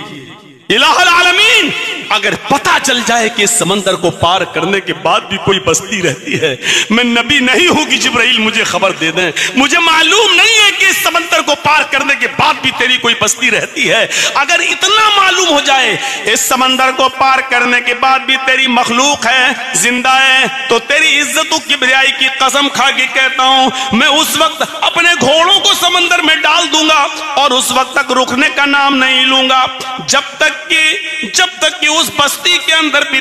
الہ العالمین اگر پتا چل جائے کہ اس سمندر کو پار کرنے کے بعد بھی کوئی بستی رہتی ہے، میں نبی نہیں ہوں کہ جبرائیل مجھے خبر دے دیں، مجھے معلوم نہیں ہے کہ اس سمندر کو پار کرنے کے بعد بھی تیری کوئی بستی رہتی ہے، اگر اتنا معلوم ہو جائے اس سمندر کو پار کرنے کے بعد بھی تیری مخلوق ہے، زندہ ہے، تو تیری عزت و کبریائی کی قسم کھا کے کہتا ہوں میں اس وقت اپنے گھوڑوں کو سمندر میں ڈال دوں گا اور اس وقت تک رکنے کا نام نہیں لوں گا جب تک کہ اس بستی کے اندر بھی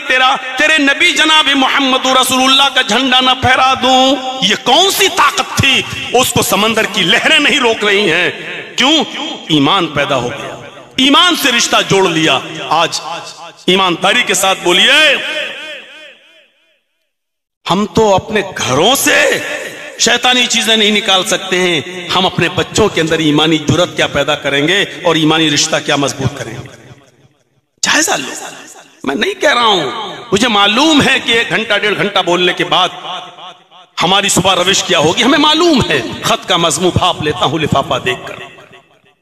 تیرے نبی جناب محمد رسول اللہ کا جھنڈا نہ پھہرا دوں۔ یہ کون سی طاقت تھی؟ اس کو سمندر کی لہریں نہیں روک رہی ہیں، کیوں؟ ایمان پیدا ہو گیا، ایمان سے رشتہ جوڑ لیا۔ آج ایمانداری کے ساتھ بولیے، ہم تو اپنے گھروں سے شیطانی چیزیں نہیں نکال سکتے ہیں، ہم اپنے بچوں کے اندر ایمانی جرات کیا پیدا کریں گے اور ایمانی رشتہ کیا مضبوط کریں گے؟ جائزہ لو، میں نہیں کہہ رہا ہوں، مجھے معلوم ہے کہ 1 گھنٹہ 1.5 گھنٹہ بولنے کے بعد ہماری صبح روش کیا ہوگی، ہمیں معلوم ہے، خط کا مضمون بھاپ لیتا ہوں لفافہ دیکھ کر،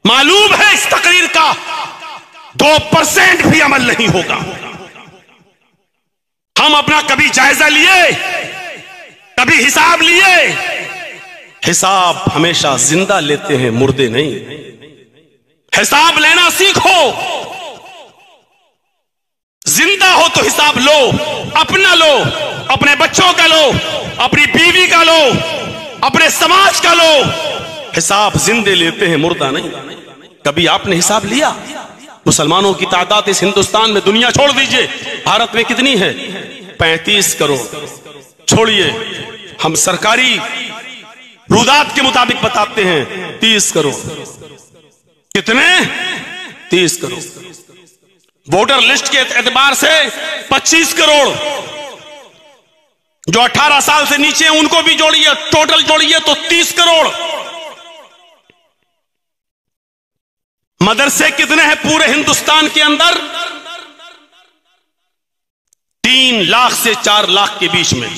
معلوم ہے اس تقریر کا 2% بھی عمل نہیں ہوگا۔ ہم اپنا کبھی جائزہ لیے، کبھی حساب لیے؟ حساب ہمیشہ زندہ لیتے ہیں، مردے نہیں۔ حساب لینا سیکھو، زندہ ہو تو حساب لو، اپنا لو، اپنے بچوں کا لو، اپنی بیوی کا لو، اپنے سماج کا لو، حساب زندے لیتے ہیں، مردہ نہیں۔ کبھی آپ نے حساب لیا؟ مسلمانوں کی تعداد اس ہندوستان میں، دنیا چھوڑ دیجئے، بھارت میں کتنی ہے؟ 35 کروڑ۔ چھوڑیے، ہم سرکاری رودات کے مطابق بتاتے ہیں 30 کروڑ۔ کتنے؟ 30 کروڑ۔ ووٹر لسٹ کے اعتبار سے 25 کروڑ، جو 18 سال سے نیچے ہیں ان کو بھی جوڑیے، ٹوٹل جوڑیے تو 30 کروڑ۔ مدرسے کتنے ہیں پورے ہندوستان کے اندر؟ 3 لاکھ سے 4 لاکھ کے بیچ میں۔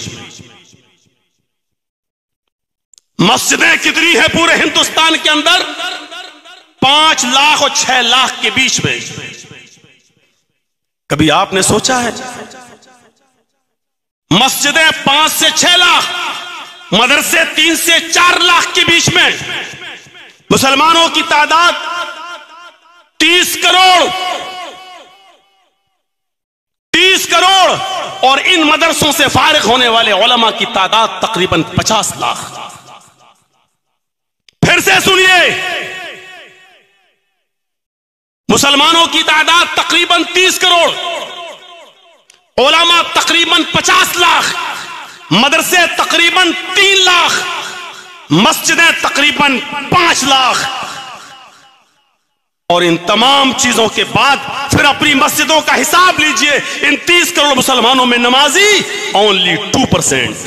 مسجدیں کتنی ہیں پورے ہندوستان کے اندر؟ 5 لاکھ اور 6 لاکھ کے بیچ میں۔ کبھی آپ نے سوچا ہے؟ مسجدیں 5 سے 6 لاکھ، مدرسے 3 سے 4 لاکھ کے بیچ میں، مسلمانوں کی تعداد 30 کروڑ، 30 کروڑ، اور ان مدرسوں سے فارغ ہونے والے علماء کی تعداد تقریباً 50 لاکھ۔ پھر سے سنیے، مسلمانوں کی تعداد تقریباً 30 کروڑ، علماء تقریباً 50 لاکھ، مدرسے تقریباً 3 لاکھ، مسجدیں تقریباً 5 لاکھ، اور ان تمام چیزوں کے بعد پھر اپنی مسجدوں کا حساب لیجئے۔ ان 30 کروڑ مسلمانوں میں نمازی only 2%،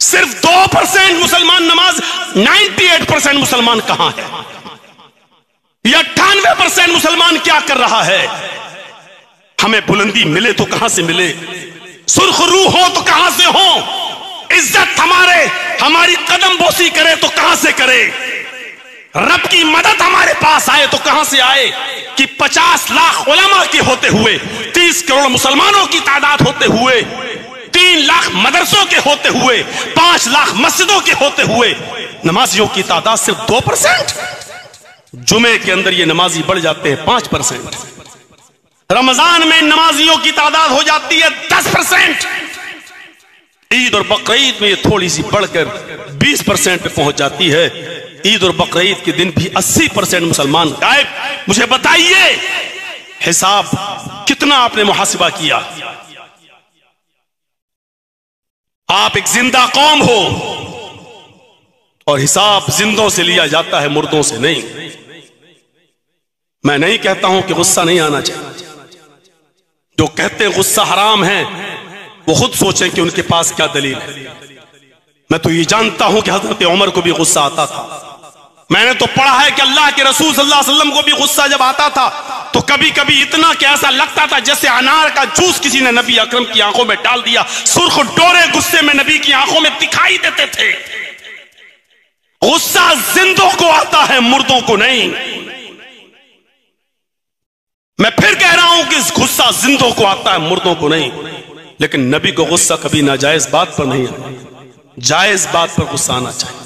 صرف 2% مسلمان نماز، 98% مسلمان کہاں ہے؟ یہ 98% مسلمان کیا کر رہا ہے؟ ہمیں بلندی ملے تو کہاں سے ملے؟ سرخ روح ہو تو کہاں سے ہو؟ عزت ہماری قدم بوسی کرے تو کہاں سے کرے؟ رب کی مدد ہمارے پاس آئے تو کہاں سے آئے؟ کہ 50 لاکھ علماء کے ہوتے ہوئے، 30 کروڑ مسلمانوں کی تعداد ہوتے ہوئے، 3 لاکھ مدرسوں کے ہوتے ہوئے، 5 لاکھ مسجدوں کے ہوتے ہوئے نمازیوں کی تعداد صرف 2%۔ جمعے کے اندر یہ نمازی بڑھ جاتے ہیں 5%، رمضان میں نمازیوں کی تعداد ہو جاتی ہے 10%، عید اور بقرعید میں یہ تھوڑی سی بڑھ کر 20% پہ پہنچ جاتی ہے۔ عید اور بقرعید کے دن بھی 80% مسلمان غائب۔ مجھے بتائیے حساب کتنا آپ نے محاسبہ کیا؟ آپ ایک زندہ قوم ہو اور حساب زندوں سے لیا جاتا ہے، مردوں سے نہیں۔ میں نہیں کہتا ہوں کہ غصہ نہیں آنا چاہیے، جو کہتے ہیں غصہ حرام ہے وہ خود سوچیں کہ ان کے پاس کیا دلیل ہے۔ میں تو یہ جانتا ہوں کہ حضرت عمر کو بھی غصہ آتا تھا، میں نے تو پڑھا ہے کہ اللہ کے رسول صلی اللہ علیہ وسلم کو بھی غصہ جب آتا تھا تو کبھی کبھی اتنا کہ ایسا لگتا تھا جیسے انار کا جوس کسی نے نبی اکرم کی آنکھوں میں ڈال دیا، سرخ ڈورے غصے میں نبی کی آنکھوں میں دکھائی دیتے تھے۔ غصہ زندوں کو آتا ہے، مردوں کو نہیں۔ میں پھر کہہ رہا ہوں کہ غصہ زندوں کو آتا ہے، مردوں کو نہیں۔ لیکن نبی کو غصہ کبھی ناجائز بات پر نہیں آتا، جائز بات پر غصہ آنا چاہیے۔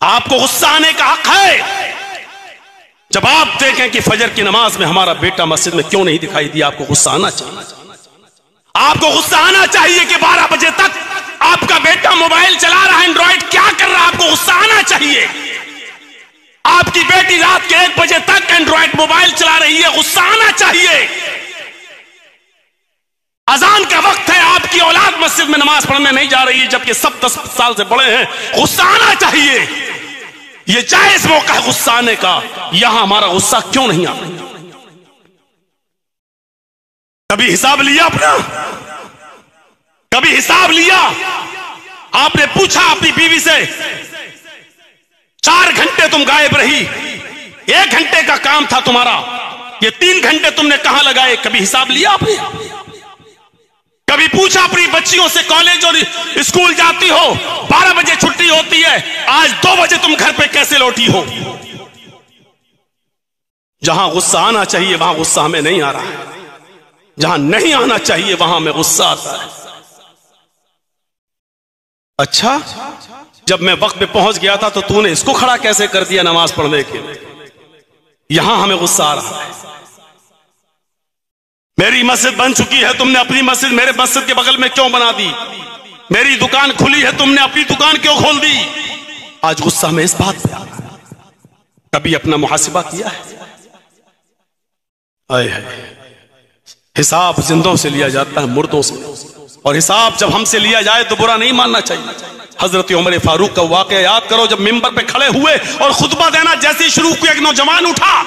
آپ کو غصہ آنے کا حق ہے جب آپ دیکھیں کہ فجر کی نماز میں ہمارا بیٹا مسجد میں کیوں نہیں دکھائی دیا، آپ کو غصہ آنا چاہیے۔ آپ کو غصہ آنا چاہیے کہ 12 بجے تک آپ کا بیٹا موبائل چلا رہا ہے، اینڈرائڈ کیا کر رہا ہے، آپ کو غصہ آنا چاہیے۔ آپ کی بیٹی رات کے 1 بجے تک اینڈرائڈ موبائل چلا رہی ہے، غصہ آنا چاہیے۔ اذان کا وقت ہے، آپ کی اولاد مسجد میں نماز پڑھنے نہیں جا رہی ہے جبکہ سب 10 سال سے بڑے ہیں، غصہ آنا چاہیے۔ یہ جائز موقع ہے غصہ آنے کا، یہاں ہمارا غصہ کیوں نہیں آتا؟ کبھی حساب لیا اپنا؟ کبھی حساب لیا؟ آپ نے پوچھا اپنی بیوی سے 4 گھنٹے تم غائب رہی، 1 گھنٹے کا کام تھا تمہارا، یہ 3 گھنٹے تم نے کہاں لگائے؟ کبھی حساب لیا آپ نے؟ کبھی پوچھا اپنی بچیوں سے کالج اور اسکول جاتی ہو، 12 بجے چھٹی ہوتی ہے، آج 2 بجے تم گھر پہ کیسے لوٹی ہو؟ جہاں غصہ آنا چاہیے وہاں غصہ ہمیں نہیں آ رہا ہے، جہاں نہیں آنا چاہیے وہاں ہمیں غصہ آتا ہے۔ اچھا، جب میں وقت پہ پہنچ گیا تھا تو نے اس کو کھڑا کیسے کر دیا نماز پڑھنے کے؟ یہاں ہمیں غصہ آ رہا ہے۔ میری مسجد بن چکی ہے، تم نے اپنی مسجد میرے مسجد کے بغل میں کیوں بنا دی؟ میری دکان کھلی ہے، تم نے اپنی دکان کیوں کھول دی؟ آج غصہ ہمیں اس بات پہ آ رہا ہے۔ کبھی اپنا محاسبہ کیا ہے؟ آئے حساب زندوں سے لیا جاتا ہے، مردوں سے، اور حساب جب ہم سے لیا جائے تو برا نہیں ماننا چاہیے۔ حضرت عمر فاروق کا واقعہ یاد کرو، جب ممبر پہ کھڑے ہوئے اور خطبہ دینا جیسے شروع کیا، ایک نوجوان اٹھا،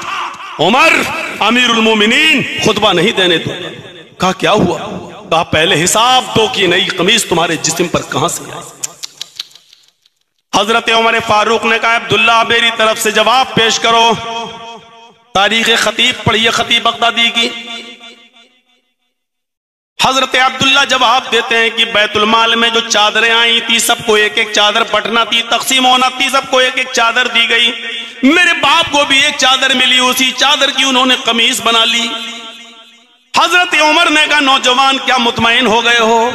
عمر امیر المومنین خطبہ نہیں دینے دو۔ کہا کیا ہوا؟ کہا پہلے حساب دو کہ نئی قمیص تمہارے جسم پر کہاں سے آئی؟ حضرت عمر فاروق نے کہا عبداللہ میری طرف سے جواب پیش کرو۔ تاریخ خطیب پڑھیے، خطیب بغدادی کی۔ حضرت عبداللہ جواب دیتے ہیں کہ بیت المال میں جو چادریں آئی تھی سب کو ایک ایک چادر بٹنا تھی، تقسیم ہونا تھی، سب کو ایک ایک چادر دی گئی۔ میرے باپ کو بھی ایک چادر ملی، اسی چادر کی انہوں نے قمیص بنا لی۔ حضرت عمر نے کہا نوجوان کیا مطمئن ہو گئے ہو؟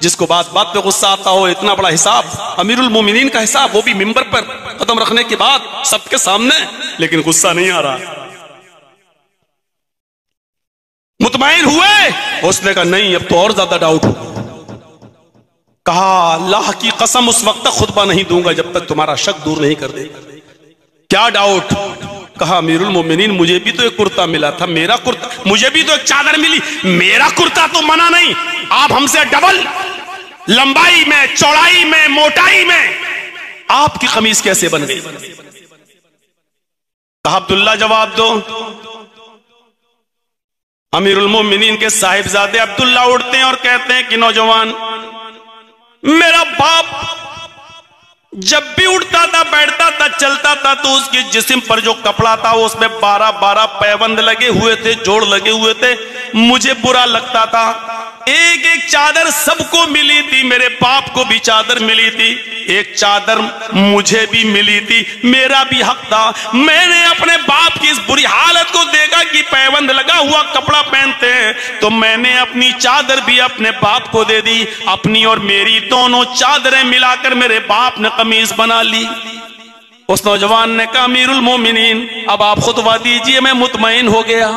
جس کو بات بات پہ غصہ آتا ہو، اتنا بڑا حساب، امیر المومنین کا حساب، وہ بھی ممبر پر قدم رکھنے کے بعد سب کے سامنے، لیکن غصہ نہیں آ رہا۔ مطمئن ہوئے؟ اس نے کہا نہیں، اب تو اور زیادہ ڈاؤٹ ہو۔ کہا اللہ کی قسم اس وقت تک خطبہ نہیں دوں گا جب تک تمہارا شک دور نہیں کر دے۔ کیا ڈاؤٹ؟ کہا امیر المومنین مجھے بھی تو ایک کرتا ملا تھا، میرا کرتا، مجھے بھی تو ایک چادر ملی، میرا کرتا تو منع نہیں، آپ ہم سے ڈبل لمبائی میں، چوڑائی میں، موٹائی میں آپ کی قمیص کیسے بن گئی؟ کہا عبداللہ جواب دو۔ امیر المومنین کے صاحبزادے عبداللہ اٹھتے ہیں اور کہتے ہیں کہ نوجوان میرا باپ جب بھی اٹھتا تھا، بیٹھتا تھا، چلتا تھا تو اس کے جسم پر جو کپڑا تھا اس میں 12 پیوند لگے ہوئے تھے، جوڑ لگے ہوئے تھے، مجھے برا لگتا تھا. ایک ایک چادر سب کو ملی تھی, میرے باپ کو بھی چادر ملی تھی, ایک چادر مجھے بھی ملی تھی, میرا بھی حق تھا. میں نے اپنے باپ کی اس بری حالت کو دیکھا کہ پیوند لگا ہوا کپڑا پہنتے ہیں, تو میں نے اپنی چادر بھی اپنے باپ کو دے دی. اپنی اور میری دونوں چادریں ملا کر میرے باپ نے قمیص بنا لی. اس نوجوان نے کہا امیر المومنین اب آپ خطبہ دیجئے, میں مطمئن ہو گیا.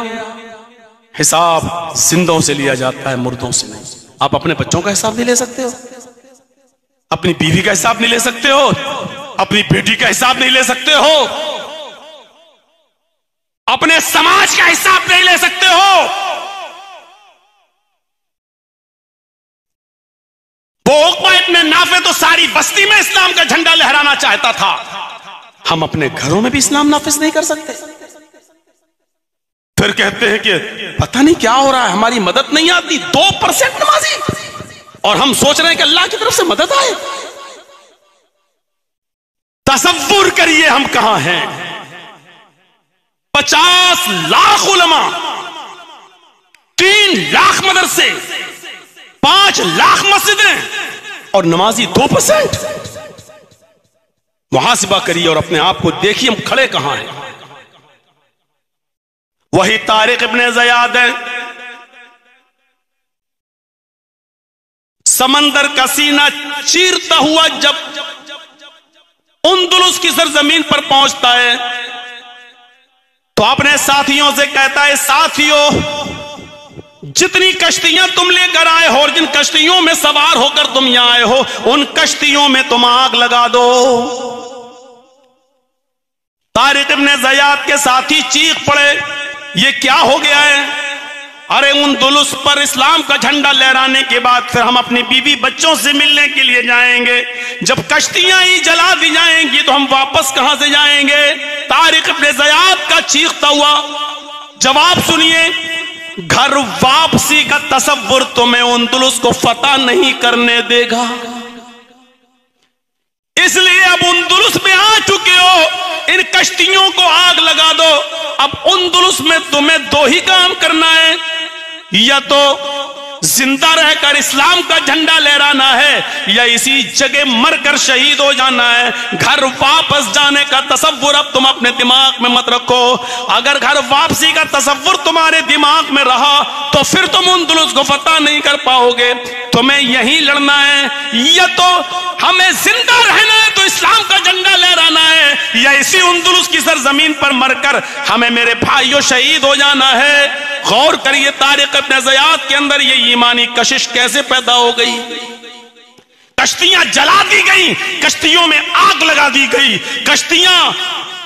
حساب زندوں سے لیا جاتا ہے, مردوں سے نہیں. آپ اپنے بچوں کا حساب نہیں لے سکتے ہو, اپنی بیوی کا حساب نہیں لے سکتے ہو, اپنی بیٹی کا حساب نہیں لے سکتے ہو, اپنے سماج کا حساب نہیں لے سکتے ہو. وہ عقبہ ابن نافع تو ساری بستی میں اسلام کا جھنڈا لہرانا چاہتا تھا, ہم اپنے گھروں میں بھی اسلام نافذ نہیں کر سکتے. پھر کہتے ہیں کہ پتہ نہیں کیا ہو رہا ہے, ہماری مدد نہیں آتی. 2% نمازی, اور ہم سوچ رہے ہیں کہ اللہ کی طرف سے مدد آئے. تصور کریے ہم کہاں ہیں. 50 لاکھ علماء, 3 لاکھ مدرسے, 5 لاکھ مسجدیں, اور نمازی 2%. محاسبہ کریے اور اپنے آپ کو دیکھیے ہم کھڑے کہاں ہیں. وہی طارق ابن زیاد ہے, سمندر کا سینہ چیرتا ہوا جب اندلس کی سرزمین پر پہنچتا ہے تو اپنے ساتھیوں سے کہتا ہے ساتھیوں جتنی کشتیاں تم لے کر آئے ہو اور جن کشتیوں میں سوار ہو کر تم یہاں آئے ہو ان کشتیوں میں تم آگ لگا دو. طارق ابن زیاد کے ساتھی چیخ پڑے یہ کیا ہو گیا ہے. ارے اندلس پر اسلام کا جھنڈا لہرانے کے بعد پھر ہم اپنی بیوی بچوں سے ملنے کے لیے جائیں گے, جب کشتیاں ہی جلا دی جائیں گی تو ہم واپس کہاں سے جائیں گے. طارق ابن زیاد کا چیختا ہوا جواب سنیے, گھر واپسی کا تصور تمہیں اندلس کو فتح نہیں کرنے دے گا, اس لیے اب اندلس میں آ چکے ہو, ان کشتیوں کو آگ لگا دو. اب اندلس میں تمہیں 2 ہی کام کرنا ہے, یا تو زندہ رہ کر اسلام کا جھنڈا لہرانا ہے یا اسی جگہ مر کر شہید ہو جانا ہے. گھر واپس جانے کا تصور اب تم اپنے دماغ میں مت رکھو. اگر گھر واپسی کا تصور تمہارے دماغ میں رہا تو پھر تم اندلس کو فتح نہیں کر پاؤ گے. تمہیں یہی لڑنا ہے, یا تو ہمیں زندہ رہنا ہے تو اسلام کا جھنڈا لہرانا ہے, یا اسی اندلس کی سرزمین پر مر کر ہمیں میرے بھائیوں شہید ہو جانا ہے. غور کریے طارق ابن زیاد کے اندر یہ ایمانی کشش کیسے پیدا ہو گئی. کشتیاں جلا دی گئیں, کشتیوں میں آگ لگا دی گئی, کشتیاں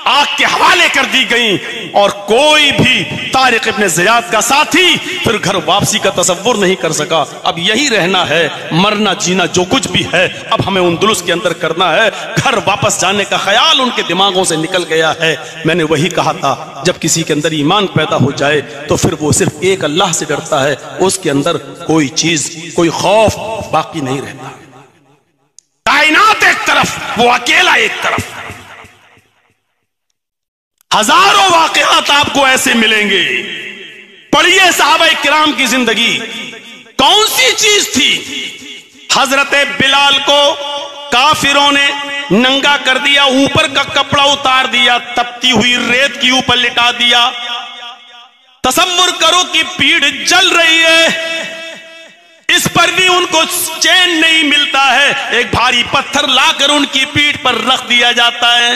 آگ کے حوالے کر دی گئیں, اور کوئی بھی طارق ابن زیاد کا ساتھی پھر گھر واپسی کا تصور نہیں کر سکا. اب یہی رہنا ہے, مرنا جینا جو کچھ بھی ہے اب ہمیں اندلس کے اندر کرنا ہے. گھر واپس جانے کا خیال ان کے دماغوں سے نکل گیا ہے. میں نے وہی کہا تھا جب کسی کے اندر ایمان پیدا ہو جائے تو پھر وہ صرف ایک اللہ سے ڈرتا ہے, اس کے اندر کوئی چیز کوئی خوف باقی نہیں رہتا. کائنات ایک طرف, وہ اکیلا ایک طرف. ہزاروں واقعات آپ کو ایسے ملیں گے. پڑھیے صحابہ کرام کی زندگی, کون سی چیز تھی. حضرت بلال کو کافروں نے ننگا کر دیا, اوپر کا کپڑا اتار دیا, تپتی ہوئی ریت کی اوپر لٹا دیا. تصور کرو کہ پیڑ جل رہی ہے, اس پر بھی ان کو چین نہیں ملتا ہے, ایک بھاری پتھر لا کر ان کی پیٹھ پر رکھ دیا جاتا ہے.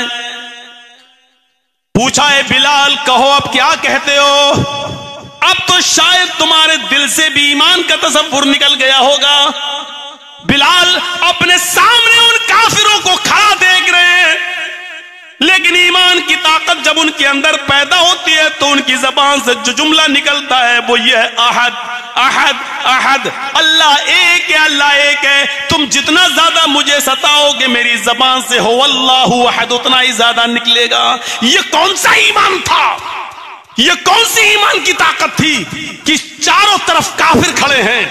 پوچھا اے بلال کہو اب کیا کہتے ہو. اب تو شاید تمہارے دل سے بھی ایمان کا تصور نکل گیا ہوگا. بلال اپنے سامنے ان کافروں کو کھڑا دیکھ رہے ہیں, لیکن ایمان کی طاقت جب ان کے اندر پیدا ہوتی ہے تو ان کی زبان سے جو جملہ نکلتا ہے وہ یہ ہے احد احد احد, اللہ ایک ہے, اللہ ایک ہے. تم جتنا زیادہ مجھے ستاؤ گے میری زبان سے ہو اللہ احد اتنا ہی زیادہ نکلے گا. یہ کون سا ایمان تھا یہ کون سی ایمان کی طاقت تھی کہ چاروں طرف کافر کھڑے ہیں،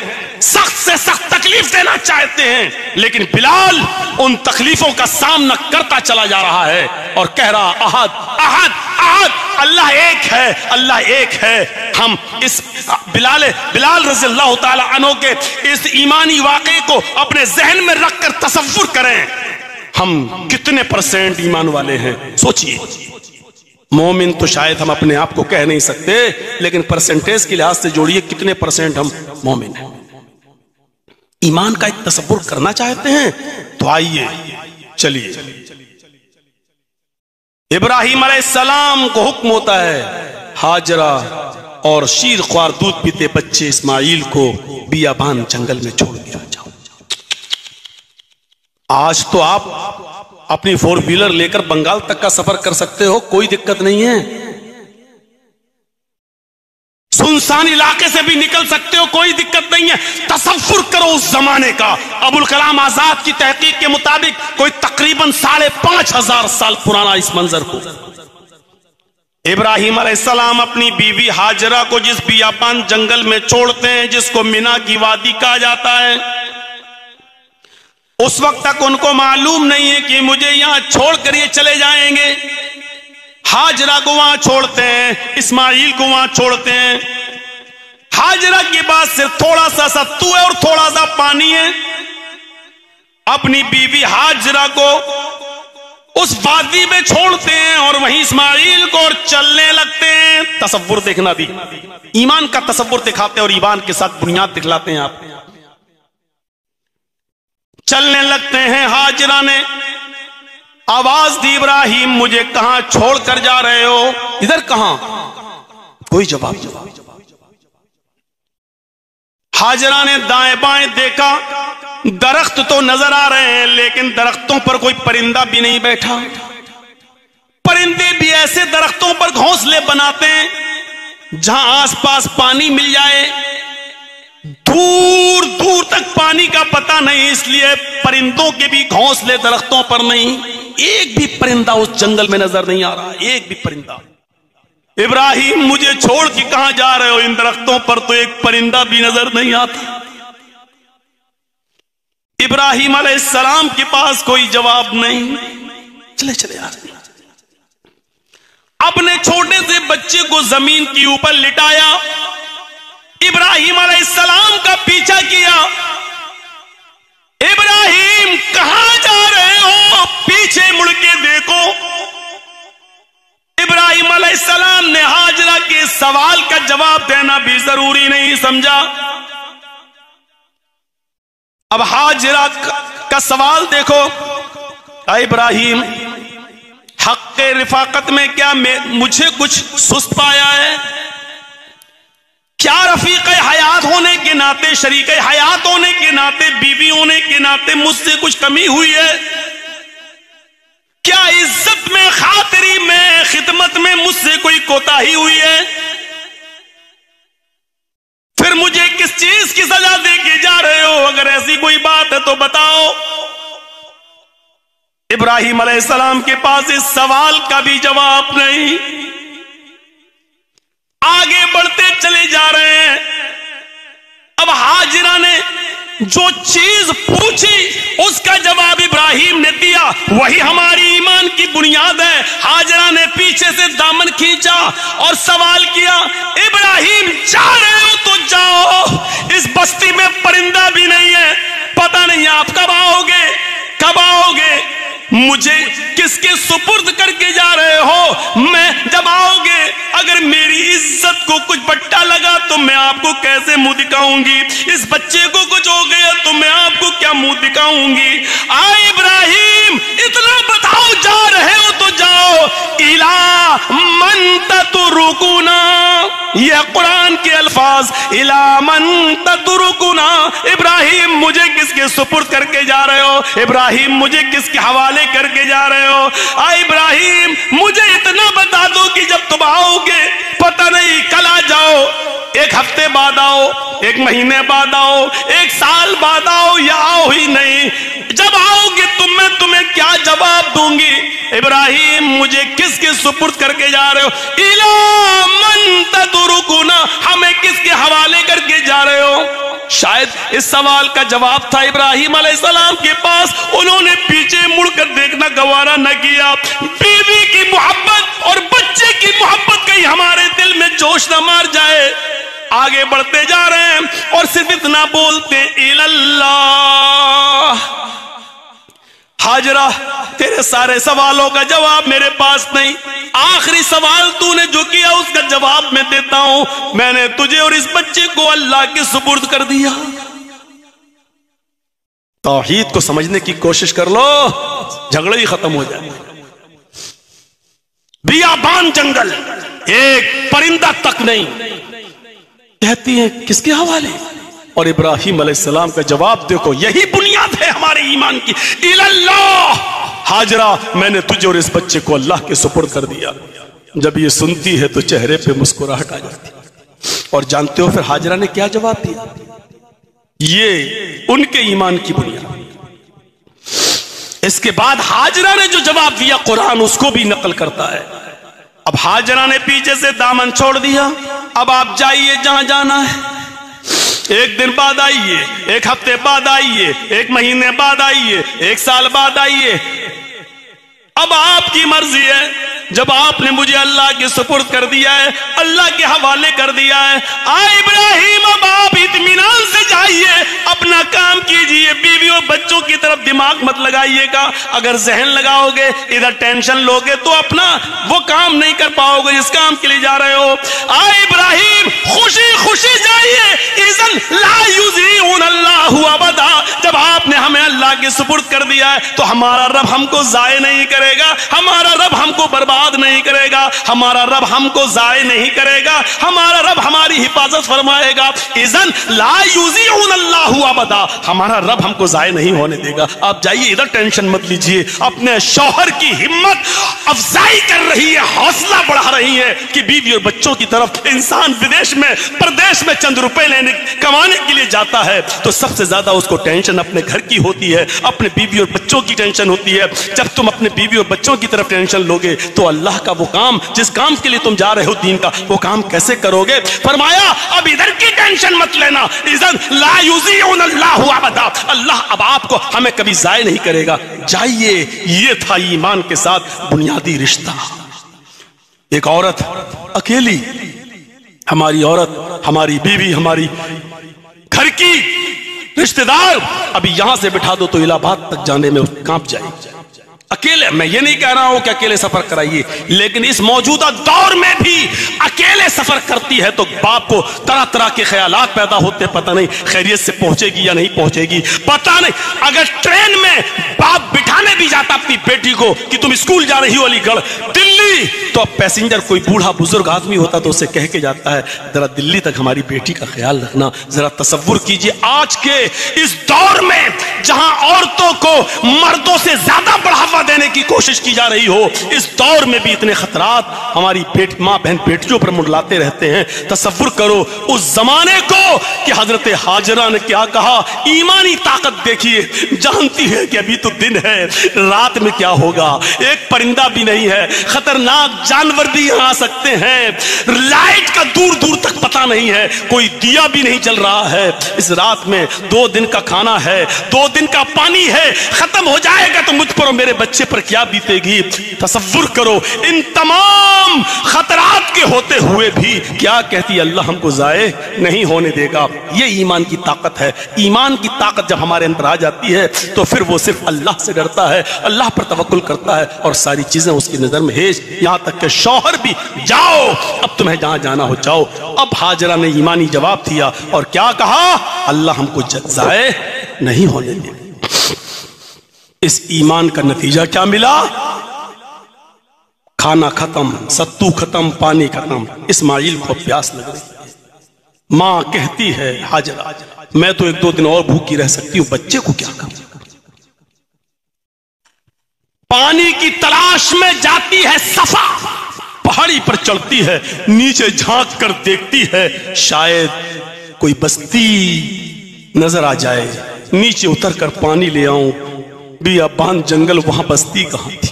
سخت سے سخت تکلیف دینا چاہتے ہیں، لیکن بلال ان تکلیفوں کا سامنا کرتا چلا جا رہا ہے اور کہہ رہا احد احد احد، اللہ ایک ہے، اللہ ایک ہے۔ ہم اس بلال رضی اللہ تعالی عنہ کے اس ایمانی واقعے کو اپنے ذہن میں رکھ کر تصور کریں، ہم کتنے پرسنٹ ایمان والے ہیں؟ سوچئے۔ مومن تو شاید ہم اپنے آپ کو کہہ نہیں سکتے، لیکن پرسنٹیج کے لحاظ سے جوڑیے کتنے پرسنٹ ہم مومن ہیں۔ ایمان کا ایک تصور کرنا چاہتے ہیں تو آئیے چلیے۔ ابراہیم علیہ السلام کو حکم ہوتا ہے ہاجرہ اور شیر خوار دودھ پیتے بچے اسماعیل کو بیابان جنگل میں چھوڑ دیا جاؤ۔ آج تو آپ اپنی 4 ویلر لے کر بنگال تک کا سفر کر سکتے ہو، کوئی دقت نہیں ہے، سنسان علاقے سے بھی نکل سکتے ہو، کوئی دقت نہیں ہے۔ تصور کرو اس زمانے کا، ابوالکلام آزاد کی تحقیق کے مطابق کوئی تقریباً 5500 سال پرانا اس منظر کو۔ ابراہیم علیہ السلام اپنی بیوی ہاجرہ کو جس بیابان جنگل میں چھوڑتے ہیں، جس کو مینا کی وادی کہا جاتا ہے، اس وقت تک ان کو معلوم نہیں ہے کہ مجھے یہاں چھوڑ کر یہ چلے جائیں گے۔ ہاجرہ کو وہاں چھوڑتے ہیں، اسماعیل کو وہاں چھوڑتے ہیں۔ ہاجرہ کے بعد صرف تھوڑا سا ستو ہے اور تھوڑا سا پانی ہے۔ اپنی بیوی ہاجرہ کو اس وادی میں چھوڑتے ہیں اور وہیں اسماعیل کو اور چلنے لگتے ہیں۔ تصور دیکھنا بھی، ایمان کا تصور دکھاتے ہیں اور ایمان کے ساتھ بنیاد دکھلاتے ہیں آپ۔ چلنے لگتے ہیں، ہاجرہ نے آواز دی ابراہیم مجھے کہاں چھوڑ کر جا رہے ہو؟ ادھر کہاں؟ کوئی جواب۔ ہاجرہ نے دائیں بائیں دیکھا، درخت تو نظر آ رہے ہیں لیکن درختوں پر کوئی پرندہ بھی نہیں بیٹھا۔ پرندے بھی ایسے درختوں پر گھونسلے بناتے ہیں جہاں آس پاس پانی مل جائے، دور دور تک پانی کا پتہ نہیں، اس لیے پرندوں کے بھی گھونسلے درختوں پر نہیں۔ ایک بھی پرندہ اس جنگل میں نظر نہیں آ رہا، ایک بھی پرندہ۔ ابراہیم مجھے چھوڑ کے کہاں جا رہے ہو؟ ان درختوں پر تو ایک پرندہ بھی نظر نہیں آتا۔ ابراہیم علیہ السلام کے پاس کوئی جواب نہیں، چلے چلے آ رہے ہیں۔ اپنے چھوٹے سے بچے کو زمین کے اوپر لٹایا، ابراہیم علیہ السلام کا پیچھا کیا۔ ابراہیم کہاں جا رہے ہو؟ پیچھے مڑ کے دیکھو۔ ابراہیم علیہ السلام نے ہاجرہ کے سوال کا جواب دینا بھی ضروری نہیں سمجھا۔ اب ہاجرہ کا سوال دیکھو، اے ابراہیم حق رفاقت میں کیا مجھے کچھ سست پایا ہے؟ کیا رفیق حیات ہونے کے ناطے، شریک حیات ہونے کے ناطے، بیوی ہونے کے ناطے مجھ سے کچھ کمی ہوئی ہے؟ کیا عزت میں، خاطری میں، خدمت میں مجھ سے کوئی کوتاہی ہوئی ہے؟ پھر مجھے کس چیز کی سزا دے کے جا رہے ہو؟ اگر ایسی کوئی بات ہے تو بتاؤ۔ ابراہیم علیہ السلام کے پاس اس سوال کا بھی جواب نہیں، آگے بڑھتے چلے جا رہے ہیں۔ اب ہاجرہ نے جو چیز پوچھی اس کا جواب ابراہیم نے دیا، وہی ہماری ایمان کی بنیاد ہے۔ ہاجرہ نے پیچھے سے دامن کھینچا اور سوال کیا، ابراہیم جا رہے ہو تو جاؤ، اس بستی میں پرندہ بھی نہیں ہے، پتہ نہیں آپ کب آؤ گے، کب آؤ گے، مجھے کس کے سپرد کر کے جا رہے ہو؟ میں جب آؤ گے اگر میری عزت کو کچھ بٹا لگا تو میں آپ کو کیسے منہ دکھاؤں گی؟ اس بچے کو کچھ ہو گیا تو میں آپ کو کیا منہ دکھاؤں گی؟ آئے ابراہیم اتنا بتاؤ، جا رہے ہو تو جاؤ۔ اِلَا مَن تَتْرُكُنَا، یہ قرآن کے الفاظ، اِلَا مَن تَتْرُكُنَا، ابراہیم مجھے کس کے سپرد کر کے جا رہے ہو؟ ابراہیم مجھے کس کے حوالے کر کے جا رہے ہو؟ آئے ابراہیم مجھے اتنا بتا دو کہ جب تم آؤ گے، پتہ نہیں کل آ جاؤ، ایک ہفتے بعد آؤ، ایک مہینے بعد آؤ، ایک سال بعد آؤ، یا آؤ ہی نہیں، جب آؤ گے میں تمہیں کیا جواب دوں گی؟ ابراہیم مجھے کس کے سپرد کر کے جا رہے ہو؟ اِلَىٰ مَن تَتْرُكُنَا، ہمیں کس کے حوالے کر کے جا رہے ہو؟ شاید اس سوال کا جواب تھا ابراہیم علیہ السلام کے پاس، انہوں نے پیچھے مڑ کر دیکھنا گوارا نہ کیا۔ بیوی کی محبت اور بچے کی محبت کہیں ہمارے دل میں جوش نہ مار جائے۔ آگے بڑھتے جا رہے ہیں اور صرف اتنا بولتے ہیں اللہ۔ ہاجرہ تیرے سارے سوالوں کا جواب میرے پاس نہیں، آخری سوال تو نے جو کیا اس کا جواب میں دیتا ہوں، میں نے تجھے اور اس بچے کو اللہ کے سپرد کر دیا۔ توحید کو سمجھنے کی کوشش کر لو، جھگڑے ہی ختم ہو جائے۔ بیابان جنگل، ایک پرندہ تک نہیں، کہتی ہیں کس کے حوالے؟ اور ابراہیم علیہ السلام کا جواب دیکھو، یہی بنیاد ہے ہمارے ایمان کی۔ اللہ ہاجرہ میں نے تجھے اور اس بچے کو اللہ کے سپرد کر دیا۔ جب یہ سنتی ہے تو چہرے پہ مسکراہٹ آ جاتی، اور جانتے ہو پھر ہاجرہ نے کیا جواب دیا؟ یہ ان کے ایمان کی بنیاد۔ اس کے بعد ہاجرہ نے جو جواب دیا قرآن اس کو بھی نقل کرتا ہے۔ اب ہاجرہ نے پیچھے سے دامن چھوڑ دیا، اب آپ جائیے جہاں جانا ہے، ایک دن بعد آئیے، ایک ہفتے بعد آئیے، ایک مہینے بعد آئیے، ایک سال بعد آئیے، اب آپ کی مرضی ہے۔ جب آپ نے مجھے اللہ کے سپرد کر دیا ہے، اللہ کے حوالے کر دیا ہے، ابراہیم اب آپ اطمینان سے جائیے، اپنا کام کیجئے، بیوی اور بچوں کی طرف دماغ مت لگائیے گا۔ اگر ذہن لگاؤ گے، ادھر ٹینشن لوگے تو اپنا وہ کام نہیں کر پاؤ گے جس کام کے لیے جا رہے ہو۔ ابراہیم خوشی خوشی جائیے، اذن لا یضیعون اللہ ابدا۔ جب آپ نے ہمیں اللہ کے سپرد کر دیا ہے تو ہمارا رب ہم کو ضائع نہیں کرے گا، ہمارا رب ہم کو برباد نہیں کرے گا، ہمارا رب ہم کو ضائع نہیں کرے گا، ہمارا رب ہماری حفاظت فرمائے گا۔ اذن لا یضیعون اللہ ابدا، ہمارا رب ہم کو ضائع نہیں ہونے دے گا۔ آپ جائیے، ادھر ٹینشن مت لیجئے۔ اپنے شوہر کی ہمت افزائی کر رہی ہے، حوصلہ بڑھا رہی ہے کہ بیوی اور بچوں کی طرف انسان ودیش میں پردیش میں چند روپے لینے کمانے کے لیے جاتا ہے تو سب سے زیادہ اس کو ٹینشن اپنے گھر کی ہوتی ہے، اپنے بیوی اور بچوں کی ٹینشن ہوتی ہے۔ جب تم اپنے بیوی اور بچوں کی طرف ٹینشن لوگے تو اللہ کا وہ کام جس کام کے لیے تم جا رہے ہو دین کا، وہ کام کیسے کرو گے؟ فرمایا اب ادھر کی ٹینشن مت لینا، اذن لا یضیعون اللہ ابدا، اللہ اب آپ کو ہمیں کبھی ضائع نہیں کرے گا۔ جائیے، یہ تھا ایمان کے ساتھ بنیادی رشتہ۔ ایک عورت اکیلی، ہماری عورت، ہماری بیوی، ہماری گھر کی رشتہ دار، ابھی یہاں سے بٹھا دو تو الہ آباد تک جانے میں کانپ جائے۔ اکیلے، میں یہ نہیں کہہ رہا ہوں کہ اکیلے سفر کرائیے، لیکن اس موجودہ دور میں بھی اکیلے سفر کرتی ہے تو باپ کو طرح طرح کے خیالات پیدا ہوتے، پتہ نہیں خیریت سے پہنچے گی یا نہیں پہنچے گی، پتہ نہیں۔ اگر ٹرین میں باپ بٹھانے بھی جاتا اپنی بیٹی کو کہ تم اسکول جا رہی ہو علی گڑھ دلی، تو اب پیسنجر کوئی بوڑھا بزرگ آدمی ہوتا تو اسے کہہ کے جاتا ہے ذرا دلی تک ہماری بیٹی کا خیال رکھنا۔ ذرا تصور کیجئے آج کے اس دور میں جہاں عورتوں کو مردوں سے زیادہ بڑھاوا دینے کی کوشش کی جا رہی ہو، اس دور میں بھی اتنے خطرات ہماری ماں بہن بیٹیوں پر منڈلاتے رہتے ہیں۔ تصور کرو اس زمانے کو کہ حضرت ہاجرہ نے کیا کہا، ایمانی طاقت دیکھیے، جانتی ہے کہ ابھی تو دن ہے، رات میں کیا ہوگا، ایک پرندہ بھی نہیں ہے، خطرناک جانور بھی یہاں آ سکتے ہیں، لائٹ کا دور دور تک پتہ نہیں ہے، کوئی دیا بھی نہیں چل رہا ہے، اس رات میں 2 دن کا کھانا ہے، 2 دن کا پانی ہے، ختم ہو جائے گا تو مجھ پر اور میرے بچے پر کیا بیتے گی۔ تصور کرو ان تمام خطرات کے ہوتے ہوئے بھی کیا کہتی اللہ ہم کو ضائع نہیں ہونے دے گا۔ یہ ایمان کی طاقت ہے۔ ایمان کی طاقت جب ہمارے اندر آ جاتی ہے تو پھر وہ صرف اللہ سے ڈرتا ہے، اللہ پر توکل کرتا ہے اور ساری چیزیں اس کی نظر میں ہیج، یہاں تک کہ شوہر بھی جاؤ اب تمہیں جہاں جانا ہو جاؤ۔ اب ہاجرہ نے ایمانی جواب دیا اور کیا کہا، اللہ ہم کو ضائع نہیں ہونے دے گا۔ اس ایمان کا نتیجہ کیا ملا؟ کھانا ختم، ستو ختم، پانی ختم، اسماعیل کو پیاس لگ رہی۔ ماں کہتی ہے ہاجرہ میں تو 1-2 دن اور بھوکی رہ سکتی ہوں، بچے کو کیا کروں؟ پانی کی تلاش میں جاتی ہے صفا، پہاڑی پر چڑھتی ہے، نیچے جھانک کر دیکھتی ہے شاید کوئی بستی نظر آ جائے، نیچے اتر کر پانی لے آؤں۔ بیابان جنگل، وہاں بستی کہاں تھی؟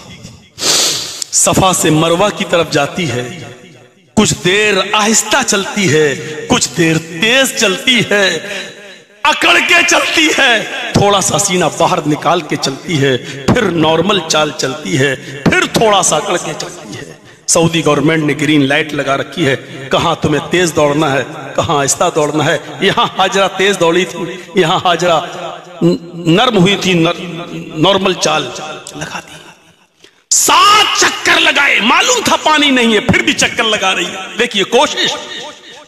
صفا سے مروہ کی طرف جاتی ہے، کچھ دیر آہستہ چلتی ہے، کچھ دیر تیز چلتی ہے، اکڑ کے چلتی ہے، تھوڑا سا سینہ باہر نکال کے چلتی ہے، پھر نارمل چال چلتی ہے، پھر تھوڑا سا اکڑ کے چلتی ہے۔ سعودی گورنمنٹ نے گرین لائٹ لگا رکھی ہے، کہاں تمہیں تیز دوڑنا ہے، کہاں آہستہ دوڑنا ہے۔ یہاں ہاجرہ تیز دوڑی تھی، یہاں ہاجرہ نرم ہوئی تھی، نارمل چال لگا دی۔ 7 چکر لگائے، معلوم تھا پانی نہیں ہے، پھر بھی چکر لگا رہی ہے۔ دیکھیے کوشش،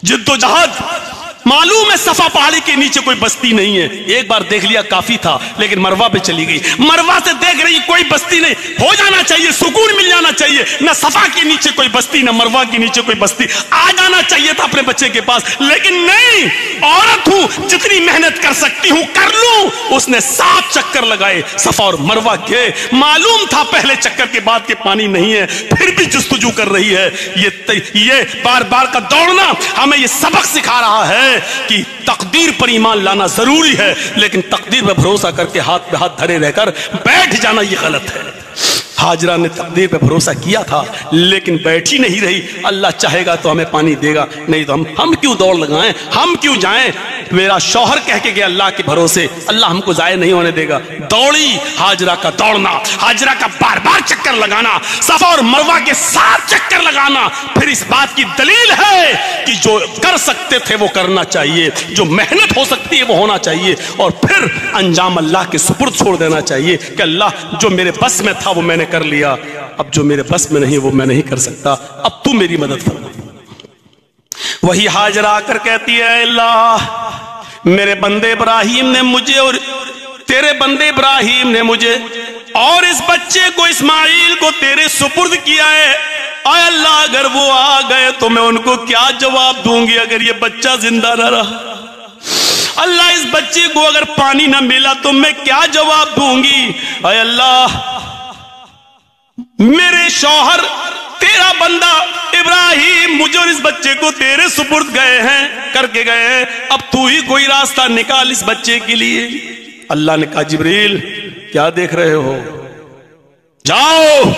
جد و جہد۔ معلوم ہے صفا پہاڑی کے نیچے کوئی بستی نہیں ہے، ایک بار دیکھ لیا کافی تھا، لیکن مروہ پہ چلی گئی، مروہ سے دیکھ رہی کوئی بستی نہیں، ہو جانا چاہیے، سکون مل جانا چاہیے، نہ صفا کے نیچے کوئی بستی، نہ مروہ کے نیچے کوئی بستی، آ جانا چاہیے تھا اپنے بچے کے پاس، لیکن نہیں، عورت ہوں، جتنی محنت کر سکتی ہوں کر لوں۔ اس نے 7 چکر لگائے صفا اور مروہ کے، معلوم تھا پہلے چکر کے بعد کے پانی نہیں ہے، پھر بھی جستجو کر رہی ہے۔ یہ بار بار کا دوڑنا ہمیں یہ سبق سکھا رہا ہے کہ تقدیر پر ایمان لانا ضروری ہے، لیکن تقدیر پر بھروسہ کر کے ہاتھ پہ ہاتھ دھرے رہ کر بیٹھ جانا یہ غلط ہے۔ ہاجرہ نے تقدیر پہ بھروسہ کیا تھا، لیکن بیٹھی نہیں رہی۔ اللہ چاہے گا تو ہمیں پانی دے گا، نہیں تو ہم کیوں دوڑ لگائیں، ہم کیوں جائیں۔ میرا شوہر کہہ کے گیا اللہ کے بھروسے، اللہ ہم کو ضائع نہیں ہونے دے گا۔ دوڑی، ہاجرہ کا دوڑنا، ہاجرہ کا بار بار چکر لگانا، صفا اور مروہ کے 7 چکر لگانا، پھر اس بات کی دلیل ہے کہ جو کر سکتے تھے وہ کرنا چاہیے، جو محنت ہو سکتی ہے وہ ہونا چاہیے، اور پھر انجام اللہ کے سپرد چھوڑ دینا چاہیے کہ اللہ جو میرے بس میں تھا وہ میں نے کر لیا، اب جو میرے بس میں نہیں وہ میں نہیں کر سکتا، اب تو میری مدد فرما۔ وہی ہاجرہ آ کر کہتی ہے، اے اللہ میرے بندے ابراہیم نے مجھے اور تیرے بندے ابراہیم نے مجھے اور اس بچے کو اسماعیل کو تیرے سپرد کیا ہے، اے اللہ اگر وہ آ گئے تو میں ان کو کیا جواب دوں گی اگر یہ بچہ زندہ نہ رہا؟ اللہ اس بچے کو اگر پانی نہ ملا تو میں کیا جواب دوں گی؟ اے اللہ میرے شوہر تیرا بندہ ابراہیم مجھے اور اس بچے کو تیرے سپرد گئے ہیں، کر کے گئے ہیں، اب تو ہی کوئی راستہ نکال اس بچے کے لیے۔ اللہ نے کہا جبریل کیا دیکھ رہے ہو، جاؤ۔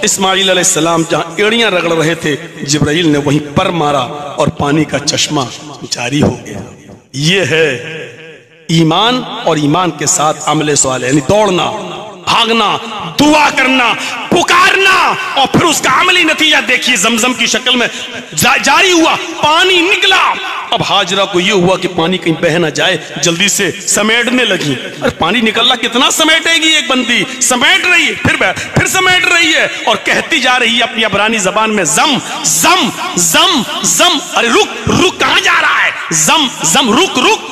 اسماعیل علیہ السلام جہاں ایڑیاں رگڑ رہے تھے، جبرائیل نے وہیں پر مارا اور پانی کا چشمہ جاری ہو گیا۔ یہ ہے ایمان، اور ایمان کے ساتھ عمل صالح، یعنی دوڑنا، بھاگنا، دعا کرنا، پکارنا، اور پھر اس کا عملی نتیجہ دیکھیے زمزم کی شکل میں جاری ہوا، پانی نکلا۔ اب ہاجرہ کو یہ ہوا کہ پانی کہیں بہ نہ جائے، جلدی سے سمیٹنے لگی، اور پانی نکلنا کتنا سمیٹے گی ایک بندی، سمیٹ رہی ہے، پھر سمیٹ رہی ہے، اور کہتی جا رہی ہے اپنی عبرانی زبان میں، زم زم زم زم، ارے رک رک کہاں جا رہا ہے، زم زم رک رک۔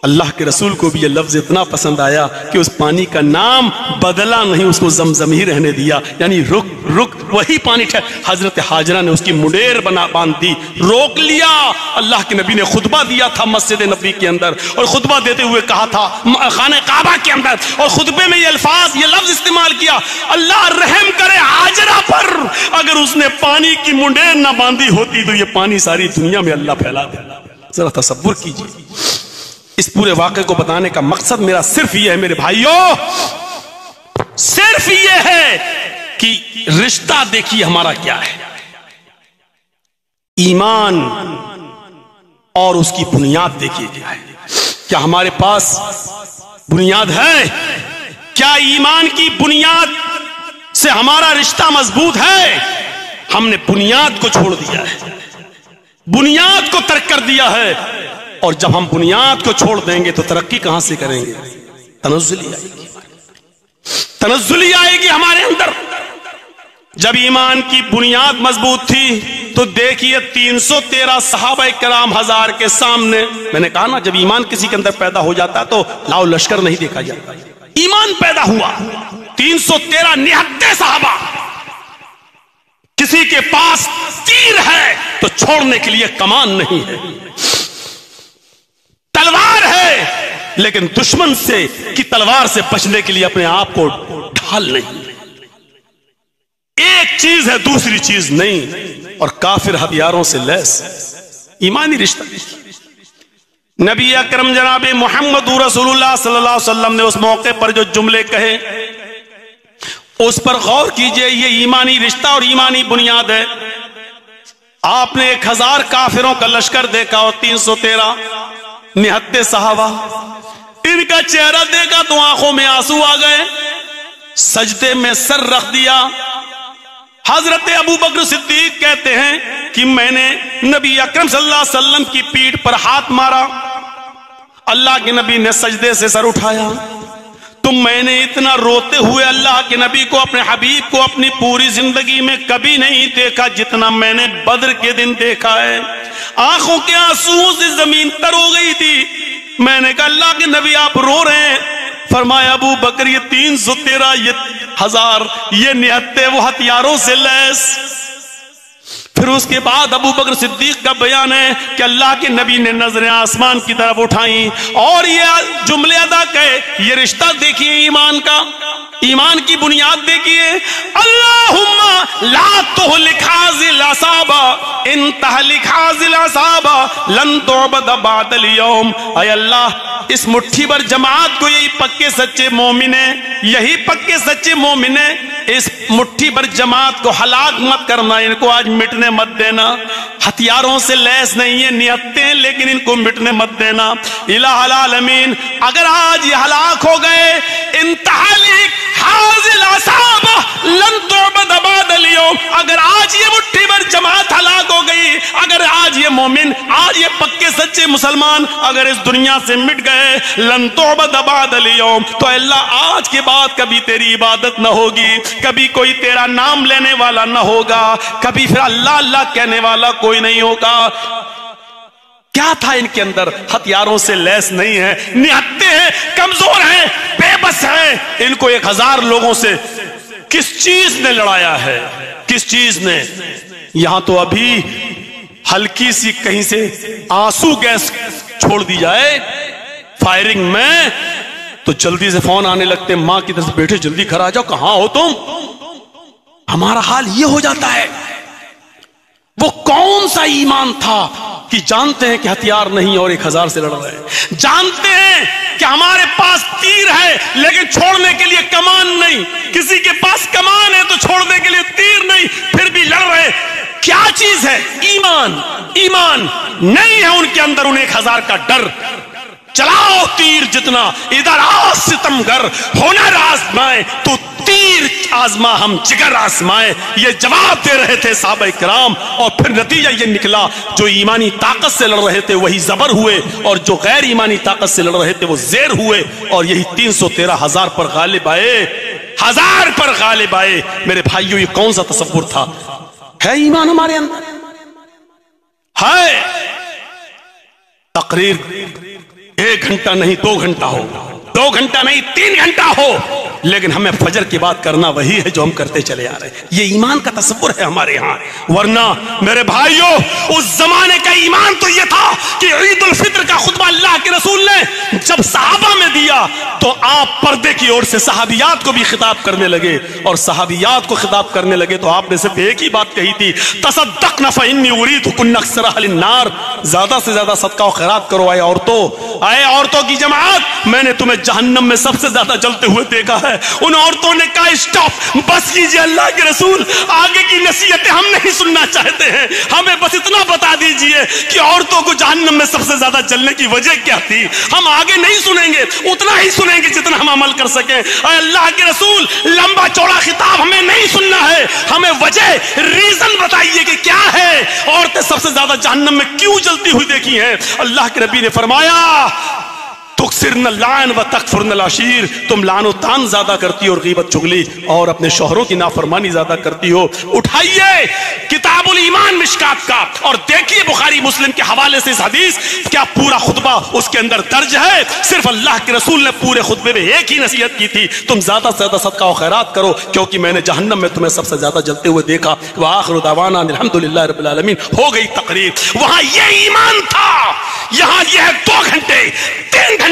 اللہ کے رسول کو بھی یہ لفظ اتنا پسند آیا کہ اس پانی کا نام بدلا نہیں، اس کو زمزم ہی رہنے دیا، یعنی رک رک، وہی پانی حضرت ہاجرہ نے اس کی منڈیر باندھ دی، روک لیا۔ اللہ کے نبی نے خطبہ دیا تھا مسجد نبی کے اندر، اور خطبہ دیتے ہوئے کہا تھا خانہ کعبہ کے اندر، اور خطبے میں یہ الفاظ، یہ لفظ استعمال کیا، اللہ رحم کرے ہاجرہ پر، اگر اس نے پانی کی منڈیر نہ باندھی ہوتی تو یہ پانی ساری دنیا میں اللہ پھیلا دے۔ ذرا تصور کیجیے، اس پورے واقعے کو بتانے کا مقصد میرا صرف یہ ہے میرے بھائیوں، صرف یہ ہے کہ رشتہ دیکھیے ہمارا کیا ہے، ایمان اور اس کی بنیاد دیکھیے کیا ہے۔ کیا ہمارے پاس بنیاد ہے؟ کیا ایمان کی بنیاد سے ہمارا رشتہ مضبوط ہے؟ ہم نے بنیاد کو چھوڑ دیا ہے، بنیاد کو ترک کر دیا ہے، اور جب ہم بنیاد کو چھوڑ دیں گے تو ترقی کہاں سے کریں گے؟ تنزلی آئے گی، تنزلی آئے گی ہمارے اندر۔ جب ایمان کی بنیاد مضبوط تھی تو دیکھیے 313 صحابہ کرام 1000 کے سامنے، میں نے کہا نا جب ایمان کسی کے اندر پیدا ہو جاتا ہے تو لاؤ لشکر نہیں دیکھا جاتا، ایمان پیدا ہوا، 313 نہتے صحابہ، کسی کے پاس تیر ہے تو چھوڑنے کے لیے کمان نہیں ہے، تلوار ہے لیکن دشمن سے کی تلوار سے بچنے کے لیے اپنے آپ کو ڈھال نہیں، ایک چیز ہے دوسری چیز نہیں، اور کافر ہتھیاروں سے لیس ایمانی رشتہ۔ نبی اکرم جناب محمد رسول اللہ صلی اللہ علیہ وسلم نے اس موقع پر جو جملے کہے اس پر غور کیجئے، یہ ایمانی رشتہ اور ایمانی بنیاد ہے۔ آپ نے 1000 کافروں کا لشکر دیکھا اور 313 نہتے صحابہ، ان کا چہرہ دیکھا تو آنکھوں میں آنسو آ گئے، سجدے میں سر رکھ دیا۔ حضرت ابو بکر صدیق کہتے ہیں کہ میں نے نبی اکرم صلی اللہ علیہ وسلم کی پیٹھ پر ہاتھ مارا، اللہ کے نبی نے سجدے سے سر اٹھایا، تو میں نے اتنا روتے ہوئے اللہ کے نبی کو، اپنے حبیب کو اپنی پوری زندگی میں کبھی نہیں دیکھا جتنا میں نے بدر کے دن دیکھا ہے۔ آنکھوں کے آنسوؤں سے زمین تر ہو گئی تھی۔ میں نے کہا اللہ کے نبی آپ رو رہے ہیں؟ فرمایا ابو بکر یہ 313 یہ 1000 یہ نہتے وہ ہتھیاروں سے لیس۔ پھر اس کے بعد ابو بکر صدیق کا بیان ہے کہ اللہ کے نبی نے نظریں آسمان کی طرف اٹھائیں اور یہ جملے ادا کہے، یہ رشتہ دیکھیے ایمان کا، ایمان کی بنیاد دیکھیے، اللہم لا تہلک ھذہ العصابہ ان تہلک ھذہ العصابہ لن تعبد بعد اليوم۔ اے اللہ اس مٹھی بھر جماعت کو، یہی پکے سچے مومن ہیں، یہی پکے سچے مومن ہیں، اس مٹھی بھر جماعت کو ہلاک مت کرنا، ان کو آج مٹنے مت دینا۔ ہتھیاروں سے لیس نہیں ہے، نہتے ہیں لیکن ان کو مٹنے مت دینا۔ الہ العالمین اگر آج یہ ہلاک ہو گئے، انتہلک ھذہ العصابہ لن تعبد بعد اليوم، اگر آج یہ مٹھی بھر جماعت ہلاک ہو گئی، اگر آج یہ مومن، آج یہ پکے سچے مسلمان اگر اس دنیا سے مٹ گئے، لن تعبد بعد اليوم، تو اللہ آج کے بعد کبھی تیری عبادت نہ ہوگی، کبھی کوئی تیرا نام لینے والا نہ ہوگا، کبھی پھر اللہ اللہ کہنے والا کوئی نہیں ہوگا۔ کیا تھا ان کے اندر؟ ہتھیاروں سے لیس نہیں ہے، نہتے ہیں، کمزور ہیں، بے بس ہیں۔ ان کو 1000 لوگوں سے کس چیز نے لڑایا ہے؟ کس چیز نے؟ یہاں تو ابھی ہلکی سی کہیں سے آنسو گیس چھوڑ دی جائے فائرنگ میں تو جلدی سے فون آنے لگتے، ماں کی طرف سے بیٹے جلدی گھر آ جاؤ، کہاں ہو تم؟ ہمارا حال یہ ہو جاتا ہے۔ وہ کون سا ایمان تھا کہ جانتے ہیں کہ ہتھیار نہیں اور 1000 سے لڑ رہے ہیں، جانتے ہیں کہ ہمارے پاس تیر ہے لیکن چھوڑنے کے لیے کمان نہیں، کسی کے پاس کمان ہے تو چھوڑنے کے لیے تیر نہیں، پھر بھی لڑ رہے۔ کیا چیز ہے؟ ایمان۔ ایمان نہیں ہے ان کے اندر، انہیں 1000 کا ڈر۔ چلاؤ تیر جتنا، ادھر آ ستمگر، ہنر آزمائے تو تیر آزما ہم جگر آزمائے، یہ جواب دے رہے تھے صحابہ کرام۔ اور پھر نتیجہ یہ نکلا، جو ایمانی طاقت سے لڑ رہے تھے وہی زبر ہوئے، اور جو غیر ایمانی طاقت سے لڑ رہے تھے وہ زیر ہوئے، اور یہی 313,000 پر غالب آئے، 1000 پر غالب آئے۔ میرے بھائیوں یہ کون سا تصور تھا؟ ہے ایمان ہمارے اندر؟ ہے؟ تقریر 1 گھنٹہ نہیں 2 گھنٹہ ہو، 2 گھنٹہ نہیں 3 گھنٹہ ہو، لیکن ہمیں فجر کی بات کرنا وہی ہے جو ہم کرتے چلے آ رہے ہیں۔ یہ ایمان کا تصور ہے ہمارے ہاں۔ ورنہ میرے بھائیوں اس زمانے کا ایمان تو یہ تھا کہ عید الفطر کا خطبہ اللہ کے رسول نے جب صحابہ میں دیا تو آپ پردے کی اور سے صحابیات کو بھی خطاب کرنے لگے، اور صحابیات کو خطاب کرنے لگے تو آپ نے صرف ایک ہی بات کہی تھی، تصدقن فإنی أريدکن أکثر أہل النار، زیادہ سے زیادہ صدقہ و خیرات کرو اے عورتوں، اے عورتوں کی جماعت، میں نے تمہیں جہنم میں سب سے زیادہ جلتے ہوئے دیکھا ہے۔ ان عورتوں نے کہا اسٹاپ، بس کیجئے اللہ کے رسول، آگے کی نصیحتیں ہم نہیں سننا چاہتے ہیں، ہمیں بس اتنا بتا دیجئے کہ عورتوں کو جہنم میں سب سے زیادہ جلنے کی وجہ کیا تھی، ہم آگے نہیں سنیں گے، اتنا ہی سنیں گے جتنا ہم عمل کر سکیں۔ اے اللہ کے رسول لمبا چوڑا خطاب ہمیں نہیں سننا ہے، ہمیں وجہ ریزن بتائیے کہ کیا ہے، عورتیں سب سے زیادہ جہنم میں کیوں جلتی ہوئی دیکھی ہیں۔ اللہ کے نبی نے فرمایا تکثرن اللعن و تکفرن العشیر، تم لعن و تان زیادہ کرتی ہو اور غیبت چغلی اور اپنے شوہروں کی نافرمانی زیادہ کرتی ہو۔ اٹھائیے کتاب الایمان مشکات کا اور دیکھیے بخاری مسلم کے حوالے سے اس حدیث، کیا پورا خطبہ اس کے اندر درج ہے؟ صرف اللہ کے رسول نے پورے خطبے میں ایک ہی نصیحت کی تھی، تم زیادہ سے زیادہ صدقہ و خیرات کرو کیونکہ میں نے جہنم میں تمہیں سب سے زیادہ جلتے ہوئے دیکھا۔ وآخر دعوانا الحمدللہ رب العالمین، ہو گئی تقریر۔ وہاں یہ ایمان تھا، یہاں یہ ہے 2 گھنٹے 3 گھنٹے۔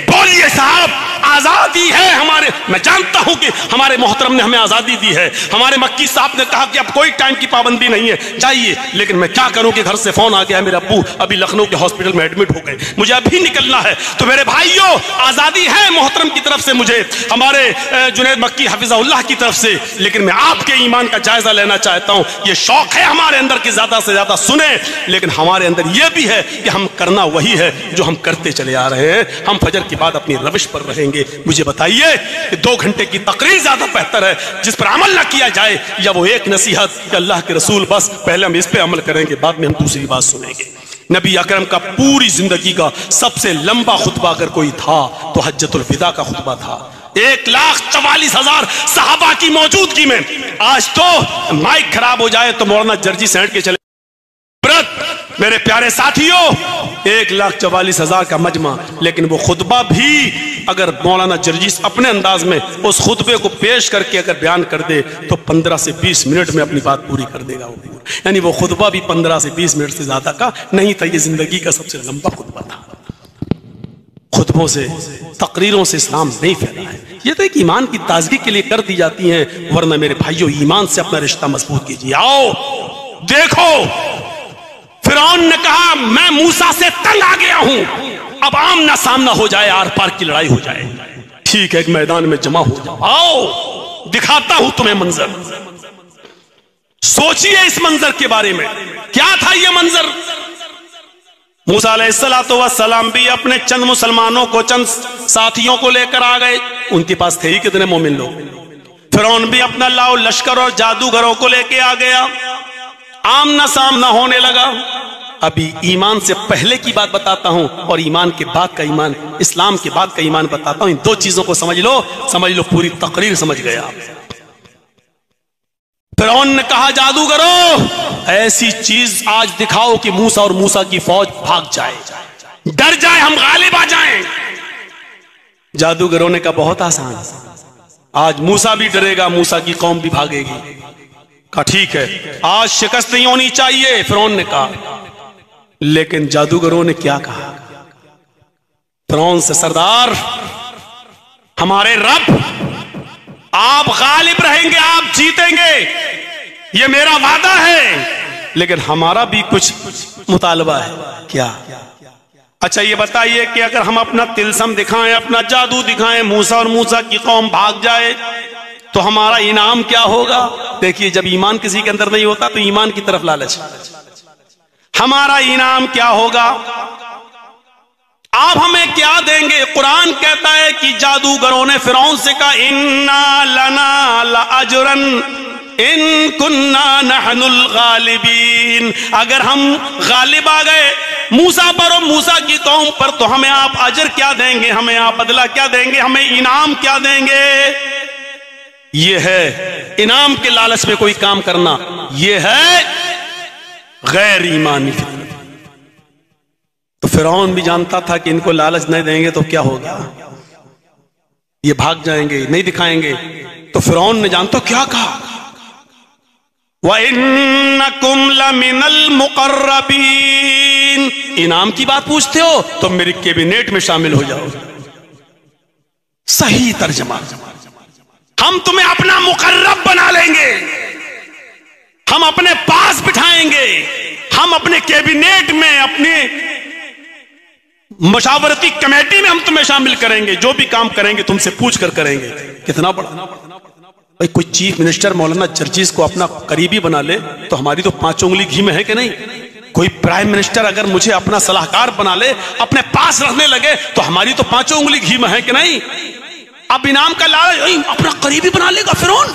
بولیے صاحب آزادی ہے ہمارے میں جانتا ہوں کہ ہمارے محترم نے ہمیں آزادی دی ہے, ہمارے مکی صاحب نے کہا کہ اب کوئی ٹائم کی پابندی نہیں ہے, چاہیے, لیکن میں کیا کروں کہ گھر سے فون آ گیا, میرے ابو ابھی لکھنؤ کے ہاسپٹل میں ایڈمٹ ہو گئے, مجھے ابھی نکلنا ہے. تو میرے بھائیوں, آزادی ہے محترم کی طرف سے مجھے, ہمارے جنید مکی حفظہ اللہ کی طرف سے, لیکن میں آپ کے ایمان کا جائزہ لینا چاہتا ہوں. یہ شوق ہے ہمارے اندر کہ زیادہ سے زیادہ سنیں, لیکن ہمارے اندر یہ بھی ہے کہ ہم کرنا وہی ہے جو ہم کرتے چلے آ رہے ہیں. ہم فجر کے بعد اپنی روش پر رہیں گے. مجھے بتائیے کہ 2 گھنٹے کی تقریر زیادہ بہتر ہے جس پر عمل نہ کیا جائے, یا وہ ایک نصیحت کہ اللہ کے رسول بس پہلے ہم اس پہ عمل کریں گے, بعد میں ہم دوسری بات سنیں گے. نبی اکرم کا پوری زندگی کا سب سے لمبا خطبہ اگر کوئی تھا تو حجۃ الوداع کا خطبہ تھا. 1,44,000 صحابہ کی موجودگی میں. آج تو مائک خراب ہو جائے تو مولانا جرجی سینٹ کے چلے. میرے پیارے ساتھیوں, 1,44,000 کا مجمع, لیکن وہ خطبہ بھی اگر مولانا جرجیس اپنے انداز میں اس خطبے کو پیش کر کے اگر بیان کر دے تو 15 سے 20 منٹ میں اپنی بات پوری کر دے گا. یعنی وہ خطبہ بھی 15 سے 20 منٹ سے زیادہ کا نہیں تھا, یہ زندگی کا سب سے لمبا خطبہ تھا. خطبوں سے, تقریروں سے اسلام نہیں پھیلا ہے. یہ تو ایک ایمان کی تازگی کے لیے کر دی جاتی ہیں, ورنہ میرے بھائیوں ایمان سے اپنا رشتہ مضبوط کیجیے. آؤ دیکھو, فرعون نے کہا میں موسیٰ سے تنگ آ گیا ہوں, اب آمنا سامنا ہو جائے, آر پار کی لڑائی ہو جائے. ٹھیک ہے, ایک میدان میں جمع ہو جاؤ, آؤ دکھاتا ہوں تمہیں منظر. سوچئے اس منظر کے بارے میں, کیا تھا یہ منظر. موسیٰ علیہ السلام بھی اپنے چند مسلمانوں کو, چند ساتھیوں کو لے کر آ گئے. ان کے پاس تھے ہی کتنے مومن لوگ. فرعون بھی اپنا لاؤ لشکر اور جادوگروں کو لے کے آ گیا. آمنا سامنا ہونے لگا. ابھی ایمان سے پہلے کی بات بتاتا ہوں اور ایمان کے بعد کا ایمان, اسلام کے بعد کا ایمان بتاتا ہوں. ان 2 چیزوں کو سمجھ لو, پوری تقریر سمجھ گیا. فرعون نے کہا جادوگروں ایسی چیز آج دکھاؤ کہ موسیٰ اور موسیٰ کی فوج بھاگ جائے, ڈر جائے, ہم غالب آ جائیں. جادوگروں نے کہا بہت آسان, آج موسیٰ بھی ڈرے گا, موسیٰ کی قوم بھی بھاگے گی. کہا ٹھیک ہے, آج شکست نہیں ہونی چاہیے, فرعون نے کہا. لیکن جادوگروں نے کیا کہا فرعون سے, سردار ہمارے رب آپ غالب رہیں گے, آپ جیتیں گے, یہ میرا وعدہ ہے, لیکن ہمارا بھی کچھ مطالبہ ہے. کیا؟ اچھا یہ بتائیے کہ اگر ہم اپنا تلسم دکھائیں, اپنا جادو دکھائیں, موسیٰ اور موسیٰ کی قوم بھاگ جائے تو ہمارا انعام کیا ہوگا. دیکھیے جب ایمان کسی کے اندر نہیں ہوتا تو ایمان کی طرف لالچ. ہمارا انعام کیا ہوگا, آپ ہمیں کیا دیں گے. قرآن کہتا ہے کہ جادوگروں نے فرعون سے کہا اِنَّا لَنَا لَأَجْرًا اِن كُنَّا نَحْنُ الْغَالِبِينَ, اگر ہم غالب آ گئے موسیٰ پر اور موسیٰ کی قوم پر تو ہمیں آپ اجر کیا دیں گے, ہمیں آپ بدلہ کیا دیں گے, ہمیں انعام کیا دیں گے. یہ ہے انعام کے لالچ میں کوئی کام کرنا, یہ ہے غیر ایمانی. تو فرعون بھی جانتا تھا کہ ان کو لالچ نہیں دیں گے تو کیا ہوگا, یہ بھاگ جائیں گے, نہیں دکھائیں گے. تو فرعون نے جانتا کیا کہا, وَإِنَّكُمْ لَمِنَ الْمُقَرَّبِينَ, انعام کی بات پوچھتے ہو تو میری کیبنیٹ میں شامل ہو جاؤ. صحیح ترجمہ, ہم تمہیں اپنا مقرب بنا لیں گے, ہم اپنے پاس بٹھائیں گے, ہم اپنے کیبنیٹ میں, اپنے مشاورتی کمیٹی میں ہم تمہیں شامل کریں گے, جو بھی کام کریں گے تم سے پوچھ کر کریں گے. کتنا بڑا بھائی, کوئی چیف منسٹر مولانا جرجیس کو اپنا قریبی بنا لے تو ہماری تو 5 انگلی گھی میں ہے کہ نہیں. کوئی پرائم منسٹر اگر مجھے اپنا صلاحکار بنا لے, اپنے پاس رکھنے لگے تو ہماری تو 5 انگلی گھی میں ہے کہ نہیں. اب انعام کا لالچ, اپنا قریبی بنا لے گا فرعون,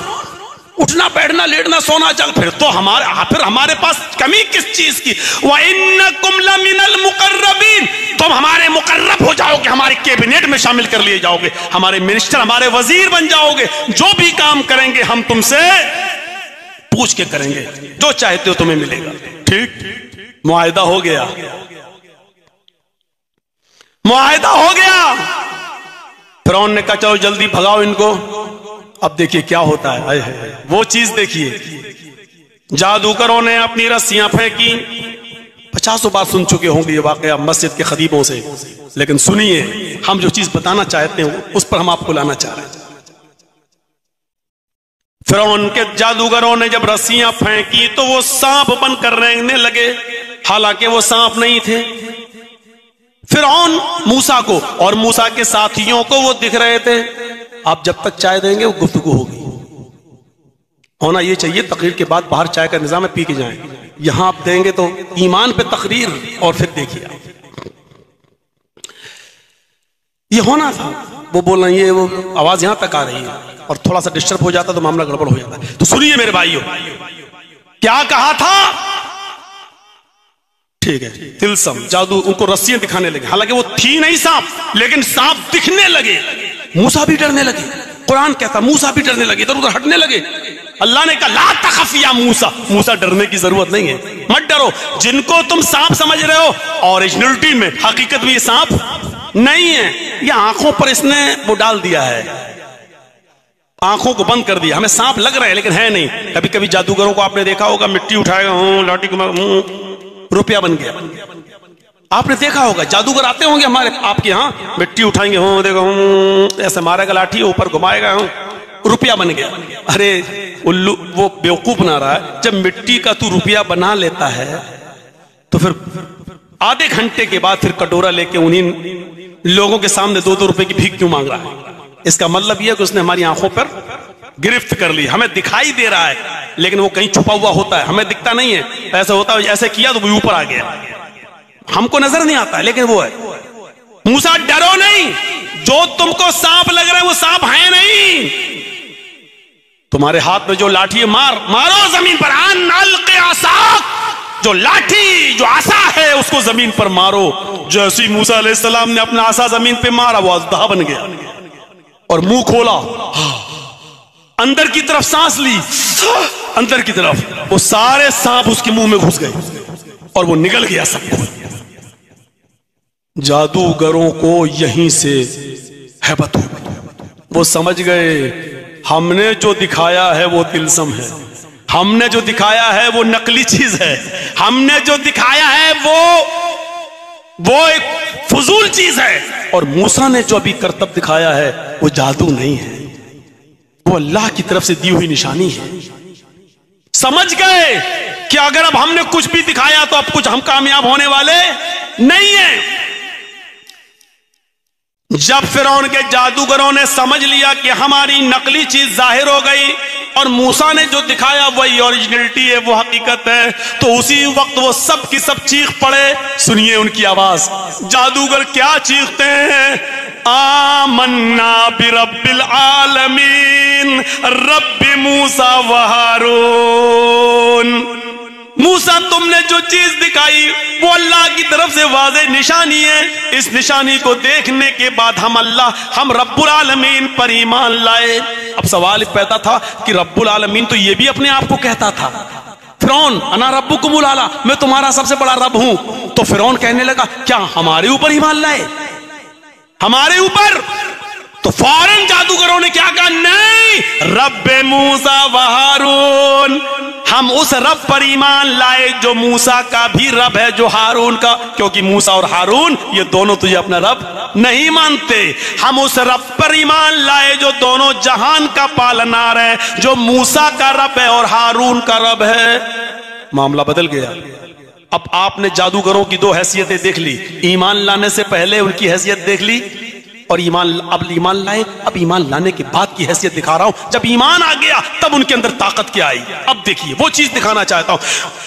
اٹھنا بیٹھنا لیٹنا سونا چل, پھر تو ہمارے پاس کمی کس چیز کی. وَإِنَّكُمْ لَمِنَ الْمُقَرَّبِينَ, تم ہمارے مقرب ہو جاؤ گے, ہمارے کیبنیٹ میں شامل کر لیے جاؤ گے, ہمارے منسٹر, ہمارے وزیر بن جاؤ گے. جو بھی کام کریں گے ہم تم سے پوچھ کے کریں گے, جو چاہتے ہو تمہیں ملے گا. ٹھیک, معاہدہ ہو گیا, معاہدہ ہو گیا. فرعون نے کہا چلو جلدی بھگاؤ ان کو. اب دیکھیے کیا ہوتا ہے, وہ چیز دیکھیے. جادوگروں نے اپنی رسیاں پھینکی. 50 بار سن چکے ہوں گے یہ واقعہ مسجد کے خطیبوں سے, لیکن سنیے ہم جو چیز بتانا چاہتے ہیں اس پر ہم آپ کو لانا چاہ رہے ہیں. فرعون کے جادوگروں نے جب رسیاں پھینکی تو وہ سانپ بن کر رینگنے لگے، حالانکہ وہ سانپ نہیں تھے۔ فرعون موسیٰ کو اور موسیٰ کے ساتھیوں کو وہ دکھ رہے تھے۔ آپ جب تک چائے دیں گے وہ گفتگو ہوگی، ہونا یہ چاہیے تقریر کے بعد باہر چائے کا نظام ہے، پی کے جائیں۔ یہاں آپ دیں گے تو ایمان پہ تقریر، اور پھر دیکھیے یہ ہونا تھا۔ وہ بول رہے ہیں، وہ آواز یہاں تک آ رہی ہے اور تھوڑا سا ڈسٹرب ہو جاتا تو معاملہ گڑبڑ ہو جاتا ہے۔ تو سنیے میرے بھائیو، کیا کہا تھا؟ ٹھیک ہے، تلسم جادو، ان کو رسیاں دکھانے لگے، حالانکہ وہ تھی نہیں سانپ، لیکن سانپ دکھنے لگے۔ موسیٰ بھی ڈرنے لگے، قرآن کہتا موسیٰ بھی ڈرنے لگے، ادھر ادھر ہٹنے لگے۔ اللہ نے کہا لا تخف یا موسیٰ، موسیٰ ڈرنے کی ضرورت نہیں ہے، مت ڈرو۔ جن کو تم سانپ سمجھ رہے ہو اوریجنلٹی میں، حقیقت میں یہ سانپ نہیں ہے، یہ آنکھوں پر اس نے وہ ڈال دیا ہے، آنکھوں کو بند کر دیا، ہمیں سانپ لگ رہے ہیں لیکن ہے نہیں۔ کبھی کبھی جادوگروں کو آپ نے دیکھا ہوگا، مٹی اٹھائے گا، لاٹھی کو روپیہ بن گیا۔ آپ نے دیکھا ہوگا جادوگر آتے ہوں گے ہمارے آپ کے ہاں، مٹی اٹھائیں گے، دیکھو ایسے مارے گا لاٹھی، اوپر گھمائے گا، روپیہ بن گیا۔ ارے الو، وہ بیوقوف نہ رہا ہے، جب مٹی کا تو روپیہ بنا لیتا ہے تو پھر آدھے گھنٹے کے بعد پھر کٹورا لے کے انہیں لوگوں کے سامنے 2-2 روپے کی بھیک کیوں مانگ رہا ہے؟ اس کا مطلب یہ ہے کہ اس نے ہماری آنکھوں پر گرفت کر لی، ہمیں دکھائی دے رہا ہے لیکن وہ کہیں چھپا ہوا ہوتا ہے، ہمیں دکھتا نہیں ہے۔ ایسا ہوتا ہے ایسے کیا تو وہ اوپر آ گیا، ہم کو نظر نہیں آتا لیکن وہ ہے۔ موسیٰ ڈرو نہیں، جو تم کو سانپ لگ رہا ہے وہ سانپ ہے نہیں، تمہارے ہاتھ میں جو لاٹھی ہے مارو زمین پر، ان القی عصاک، جو لاٹھی جو عصا ہے اس کو زمین پر مارو۔ جیسے موسیٰ علیہ السلام نے اپنا عصا زمین پہ مارا وہ اژدہا بن گیا، اور منہ کھولا، اندر کی طرف سانس لی، اندر کی طرف وہ سارے سانپ اس کے منہ میں گھس گئے اور وہ نگل گیا سب کو۔ جادوگروں کو یہیں سے ہیبت ہو گئی، وہ سمجھ گئے ہم نے جو دکھایا ہے وہ تلسم ہے، ہم نے جو دکھایا ہے وہ نقلی چیز ہے، ہم نے جو دکھایا ہے وہ ایک فضول چیز ہے، اور موسیٰ نے جو ابھی کرتب دکھایا ہے وہ جادو نہیں ہے، وہ اللہ کی طرف سے دی ہوئی نشانی ہے۔ سمجھ گئے کہ اگر اب ہم نے کچھ بھی دکھایا تو اب کچھ ہم کامیاب ہونے والے نہیں ہیں۔ جب فرعون کے جادوگروں نے سمجھ لیا کہ ہماری نقلی چیز ظاہر ہو گئی اور موسیٰ نے جو دکھایا وہی اوریجنلٹی ہے، وہ حقیقت ہے، تو اسی وقت وہ سب کی سب چیخ پڑے۔ سنیے ان کی آواز، جادوگر کیا چیختے ہیں؟ آمنا برب العالمین رب موسیٰ و ہارون۔ موسیٰ تم نے جو چیز دکھائی وہ اللہ کی طرف سے واضح نشانی ہے، اس نشانی کو دیکھنے کے بعد ہم رب العالمین پر ایمان لائے۔ اب سوال پیدا تھا کہ رب العالمین تو یہ بھی اپنے آپ کو کہتا تھا، فرعون انا ربکم الاعلی، میں تمہارا سب سے بڑا رب ہوں۔ تو فرعون کہنے لگا کیا ہمارے اوپر ایمان لائے، ہمارے اوپر؟ تو فوراً جادوگروں نے کیا کہا؟ نہیں، رب موسیٰ و ہارون، ہم اس رب پر ایمان لائے جو موسیٰ کا بھی رب ہے، جو ہارون کا، کیونکہ موسیٰ اور ہارون یہ دونوں تجھے اپنا رب نہیں مانتے۔ ہم اس رب پر ایمان لائے جو دونوں جہان کا پالنہار ہے، جو موسیٰ کا رب ہے اور ہارون کا رب ہے۔ معاملہ بدل گیا۔ اب آپ نے جادوگروں کی 2 حیثیتیں دیکھ لی، ایمان لانے سے پہلے ان کی حیثیت دیکھ لی، اور اب ایمان لائے، اب ایمان لانے کے بعد کی حیثیت دکھا رہا ہوں۔ جب ایمان آ گیا تب ان کے اندر طاقت کیا آئی، اب دیکھیے وہ چیز دکھانا چاہتا ہوں۔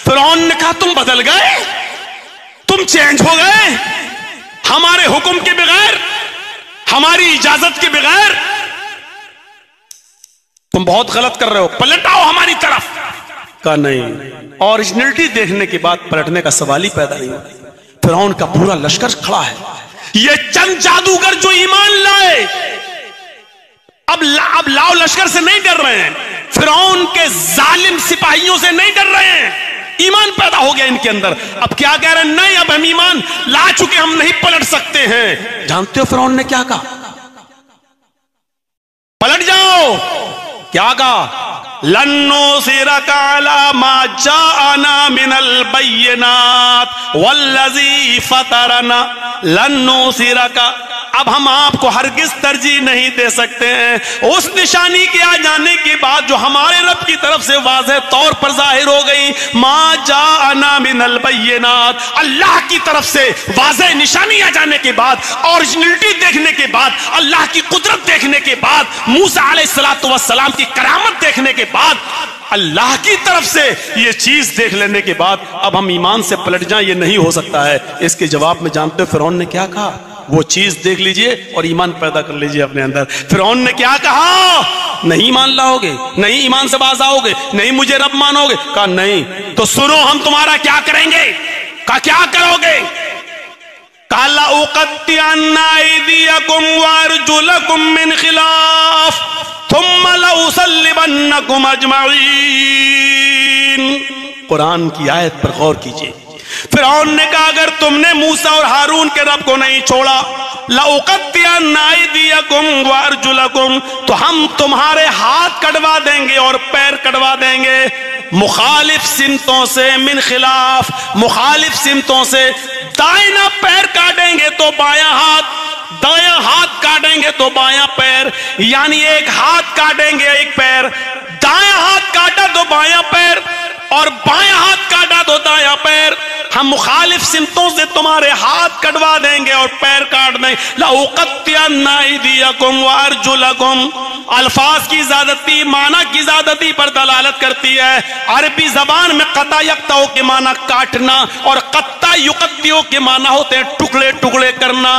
فرعون نے کہا تم بدل گئے، تم چینج ہو گئے، ہمارے حکم کے بغیر، ہماری اجازت کے بغیر، تم بہت غلط کر رہے ہو، پلٹ آؤ ہماری طرف۔ کہا نہیں، اوریجنلٹی دیکھنے کے بعد پلٹنے کا سوال ہی پیدا نہیں ہوا۔ فرعون کا پورا لشکر کھڑا ہے، یہ چند جادوگر جو ایمان لائے اب لاؤ لشکر سے نہیں ڈر رہے ہیں، فرعون کے ظالم سپاہیوں سے نہیں ڈر رہے ہیں، ایمان پیدا ہو گیا ان کے اندر۔ اب کیا کہہ رہے ہیں؟ نہیں، اب ہم ایمان لا چکے، ہم نہیں پلٹ سکتے ہیں۔ جانتے ہو فرعون نے کیا کہا؟ پلٹ جاؤ۔ کیا کہا؟ لن نصرک علی ما جاءنا من البینات والذی فطرنا، لن نصرک، اب ہم آپ کو ہرگز ترجیح نہیں دے سکتے ہیں۔ اس نشانی کے آ جانے کے بعد جو ہمارے رب کی طرف سے واضح طور پر ظاہر ہو گئی، ما جاءنا من البینات، اللہ کی طرف سے واضح نشانی آ جانے کے بعد، اوریجنلٹی دیکھنے کے بعد، اللہ کی قدرت دیکھنے کے بعد، موسیٰ علیہ السلام کی کرامت دیکھنے کے بعد، اللہ کی طرف سے یہ چیز دیکھ لینے کے بعد اب ہم ایمان سے پلٹ جائیں، یہ نہیں ہو سکتا ہے۔ اس کے جواب میں جانتے ہو فرعون نے کیا کہا؟ وہ چیز دیکھ لیجئے اور ایمان پیدا کر لیجئے اپنے اندر۔ فرعون نے کیا کہا؟ نہیں ایمان لاؤ گے، نہیں ایمان سے باز آؤ گے، نہیں مجھے رب مانو گے؟ کہا نہیں تو سنو ہم تمہارا کیا کریں گے۔ کہا کیا کرو گے؟ کہا لَأُقَطِّعَنَّ أَيْدِيَكُمْ وَأَرْجُلَكُمْ مِنْ خِلَافٍ ثُمَّ لَأُصَلِّبَنَّكُمْ أَجْمَعِينَ۔ قرآن کی آیت پر غور کیجئے۔ فرعون نے کہا اگر تم نے موسیٰ اور ہارون کے رب کو نہیں چھوڑا، لَأُقَطِّعَنَّ أَيْدِيَكُمْ وَأَرْجُلَكُمْ، تو ہم تمہارے ہاتھ کٹوا دیں گے اور پیر کٹوا دیں گے، مخالف سمتوں سے، من خلاف، مخالف سمتوں سے۔ دائنا پیر کاٹیں گے تو بایاں ہاتھ، دایاں ہاتھ کاٹیں گے تو بایاں پیر، یعنی ایک ہاتھ کاٹیں گے ایک پیر، دایاں ہاتھ کاٹا تو بایاں پیر اور بایاں ہاتھ کاٹا تو دایاں پیر، ہم مخالف سمتوں سے تمہارے ہاتھ کٹوا دیں گے اور پیر کاٹ دیں گے۔ لَأُقَطِّعَنَّ أَيْدِيَكُمْ وَأَرْجُلَكُمْ، الفاظ کی زیادتی معنی کی زیادتی پر دلالت کرتی ہے۔ عربی زبان میں قطع یقطع کے معنی کاٹنا اور قطع یقطع کے معنی ہوتے ہیں ٹکڑے ٹکڑے کرنا۔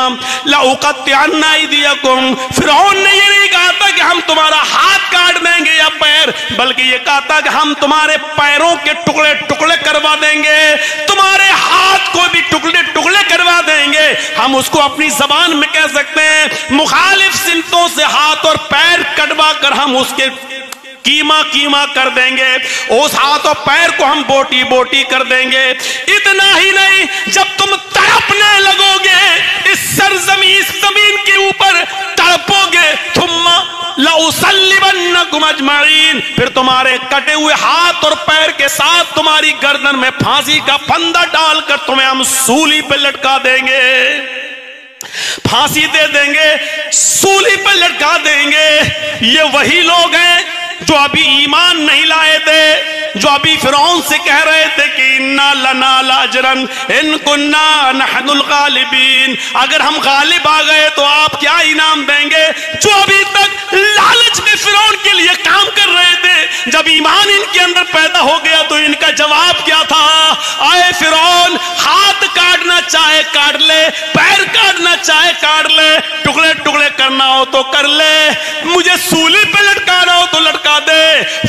لَأُقَطِّعَنَّ أَيْدِيَكُمْ، فرعون نے یہ نہیں کہا تھا کہ ہم تمہارا ہاتھ کاٹ دیں گے یا پیر، بلکہ یہ کہا تھا کہ ہم تمہارے پیروں کے ٹکڑے ٹکڑے کروا دیں گے، تمہارے ہاتھ کو بھی ٹکڑے ٹکڑے کروا دیں گے۔ ہم اس کو اپنی زبان میں کہہ سکتے ہیں مخالف سمتوں سے ہاتھ اور پیر کٹوا کر ہم اس کے کیما کیما کر دیں گے، اس ہاتھ اور پیر کو ہم بوٹی بوٹی کر دیں گے۔ اتنا ہی نہیں، جب تم تڑپنے لگو گے اس سرزمین زمین کے اوپر تڑپو گے، ثم لَأُصَلِّبَنَّكُمْ أَجْمَعِينَ، پھر تمہارے کٹے ہوئے ہاتھ اور پیر کے ساتھ تمہاری گردن میں پھانسی کا پھندا ڈال کر تمہیں ہم سولی پہ لٹکا دیں گے، پھانسی دے دیں گے، سولی پہ لٹکا دیں گے۔ یہ وہی لوگ ہیں جو ابھی ایمان نہیں لائے تھے، جو ابھی فرعون سے کہہ رہے تھے کہ اِنَّا لَنَا لَأَجْرًا إِن كُنَّا نَحْنُ الْغَالِبِينَ، اگر ہم غالب آ گئے تو آپ کیا انعام دیں گے؟ جو ابھی تک لالچ میں فرعون کے لیے کام کر رہے تھے، جب ایمان ان کے اندر پیدا ہو گیا تو ان کا جواب کیا تھا؟ آئے فرعون، ہاتھ کاٹنا چاہے کاٹ لے، پیر کاٹنا چاہے کاٹ لے، ٹکڑے ٹکڑے کرنا ہو تو کر لے، مجھے سولی پہ لٹکانا ہو تو لٹکا دے۔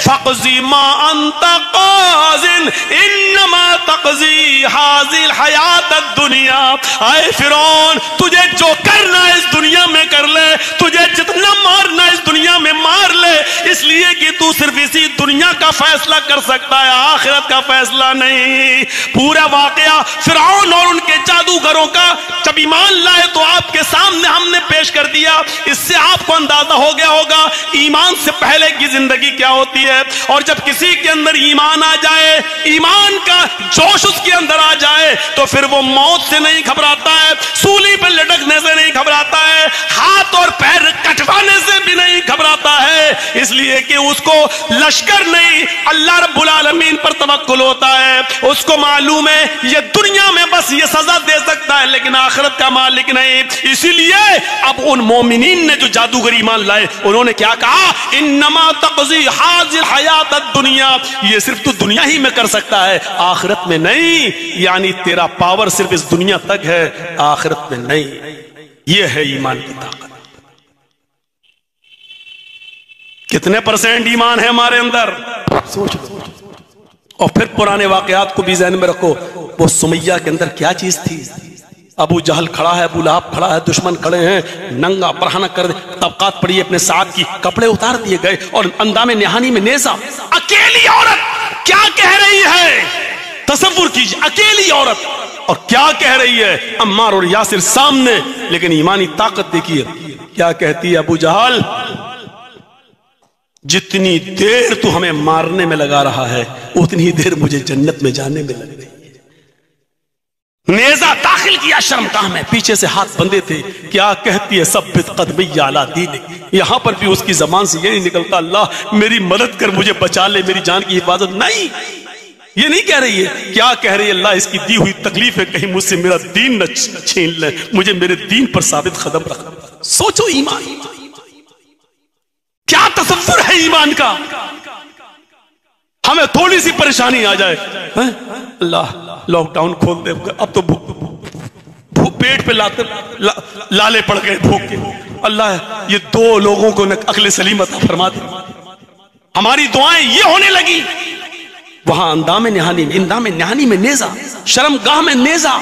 فَقْضِ مَا أَنْتَ قَاضٍ إِنَّمَا تَقْضِي هَذِهِ الْحَيَاةَ الدُّنْيَا، اے فرعون تجھے جو کرنا ہے اس دنیا میں کر لے، تجھے جتنا مارنا ہے اس دنیا میں مار لے، اس لیے کہ تو صرف اسی دنیا کا فیصلہ کر سکتا ہے، آخرت کا فیصلہ نہیں۔ پورا واقعہ فرعون اور ان کے جادوگروں کا جب ایمان لائے تو آپ کے سامنے ہم نے پیش کر دیا، اس سے آپ کو اندازہ ہو گیا ہوگا ایمان سے پہلے کی زندگی کیا ہوتی ہے، اور جب کسی کے اندر ایمان آ جائے، ایمان کا جوش اس کے اندر آ جائے تو پھر وہ موت سے نہیں گھبراتا ہے، سولی پہ لٹکنے سے نہیں گھبراتا ہے، ہاتھ اور پیر کٹوانے سے بھی نہیں گھبراتا ہے، اس لیے کہ اس کو لشکر نہیں اللہ رب العالمین پر توکل ہوتا ہے، اس کو معلوم ہے یہ دنیا میں بس یہ سزا دے سکتا ہے لیکن آخرت کا مالک نہیں۔ اسی لیے اب ان مومنین نے جو جادوگر ایمان لائے انہوں نے کیا کہا؟ انما تقضی هذه الحیات الدنیا، یہ صرف تو دنیا ہی میں کر سکتا ہے، آخرت میں نہیں، یعنی تیرا پاور صرف اس دنیا تک ہے، آخرت میں نہیں۔ یہ ہے ایمان کی طاقت۔ کتنے پرسنٹ ایمان ہے ہمارے اندر؟ سوچ لو۔ اور پھر پرانے واقعات کو بھی ذہن میں رکھو، وہ سمیہ کے اندر کیا چیز تھی؟ ابو جہل کھڑا ہے، ابو لہب کھڑا ہے، دشمن کھڑے ہیں، ننگا برہنہ کر دے، طبقات پڑی اپنے ساتھ کی، کپڑے اتار دیے گئے اور اندام نہانی میں نیزہ۔ اکیلی عورت کیا کہہ رہی ہے؟ تصور کیجئے، اکیلی عورت اور کیا کہہ رہی ہے؟ عمار اور یاسر سامنے، لیکن ایمانی طاقت دیکھیے کیا کہتی ہے ابو جہل؟ جتنی دیر تو ہمیں مارنے میں لگا رہا ہے اتنی دیر مجھے جنت میں جانے میں لگ رہی ہے۔ نیزہ داخل کیا شرمگاہ میں، پیچھے سے ہاتھ بندے تھے. کیا کہتی ہے ثبت قدمی علی دینک. یہاں پر بھی اس کی زبان سے یہ نہیں نکلتا اللہ میری مدد کر، مجھے بچا لے، میری جان کی حفاظت. نہیں، یہ نہیں کہہ رہی ہے. کیا کہہ رہی ہے اللہ اس کی دی ہوئی تکلیف ہے کہیں مجھ سے میرا دین نہ چھین لے، مجھے میرے دین پر ثابت قدم رکھ. سوچو ایمان کیا تصور ہے ایمان کا. ہمیں تھوڑی سی پریشانی آ جائے، اللہ لاک ڈاؤن کھول دے، اب تو پیٹ پہ لالے پڑ گئے بھوک کے. اللہ یہ 2 لوگوں کو عقل سلیم عطا فرما دے. ہماری دعائیں یہ ہونے لگی. وہاں اندام نہانی میں نیزہ، شرمگاہ میں نیزہ،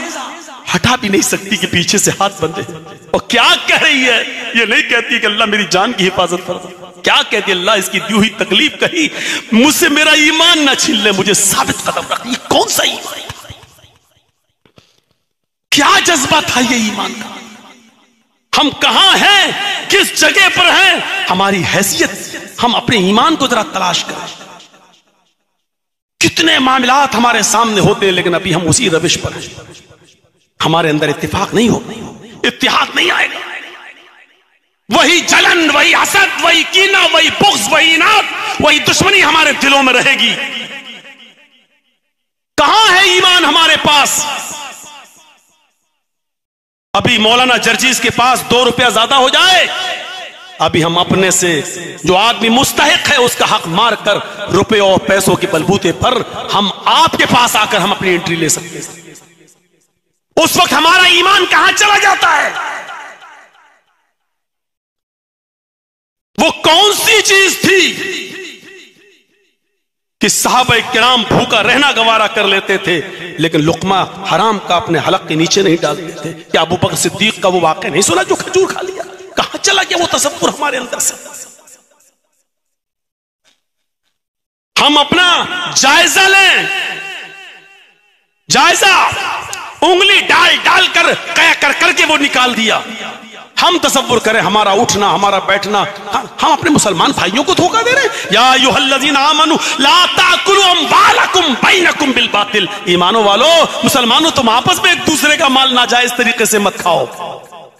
ہٹا بھی نہیں سکتی کہ پیچھے سے ہاتھ بندے. اور کیا کہہ رہی ہے؟ یہ نہیں کہتی کہ اللہ میری جان کی حفاظت فرما. کیا کہتی اللہ اس کی دی ہوئی تکلیف کہیں مجھ سے میرا ایمان نہ چھین لے، مجھے ثابت قدم رکھ. یہ کون سا ایمان؟ کیا جذبہ تھا یہ ایمان کا؟ ہم کہاں ہیں، کس جگہ پر ہیں؟ ہماری حیثیت، ہم اپنے ایمان کو ذرا تلاش کریں. کتنے معاملات ہمارے سامنے ہوتے ہیں لیکن ابھی ہم اسی روش پر ہیں. ہمارے اندر اتفاق نہیں ہو، اتحاد نہیں آئے گا. وہی جلن، وہی حسد، وہی کینہ، وہی بغض، وہی اناد، وہی دشمنی ہمارے دلوں میں رہے گی. کہاں ہے ایمان ہمارے پاس؟ ابھی مولانا جرجیز کے پاس 2 روپیہ زیادہ ہو جائے، ابھی ہم اپنے سے جو آدمی مستحق ہے اس کا حق مار کر روپے اور پیسوں کے بلبوتے پر ہم آپ کے پاس آ کر ہم اپنی انٹری لے سکتے ہیں. اس وقت ہمارا ایمان کہاں چلا جاتا ہے؟ وہ کون سی چیز تھی کہ صحابہ کرام بھوکا رہنا گوارا کر لیتے تھے لیکن لقمہ حرام کا اپنے حلق کے نیچے نہیں ڈالتے تھے؟ کیا ابو بکر صدیق کا وہ واقعہ نہیں سنا جو کھجور کھا لیا؟ کہاں چلا گیا وہ تصور ہمارے اندر سے؟ ہم اپنا جائزہ لیں، جائزہ انگلی ڈال ڈال کر کے وہ نکال دیا. ہم تصور کریں ہمارا اٹھنا، ہمارا بیٹھنا، ہم اپنے مسلمان بھائیوں کو دھوکہ دے رہے ہیں. یا ایھا الذین آمنوا لا تاکلوا اموالکم بینکم بالباطل. ایمانوں والو، مسلمانوں تم آپس میں ایک دوسرے کا مال ناجائز طریقے سے مت کھاؤ.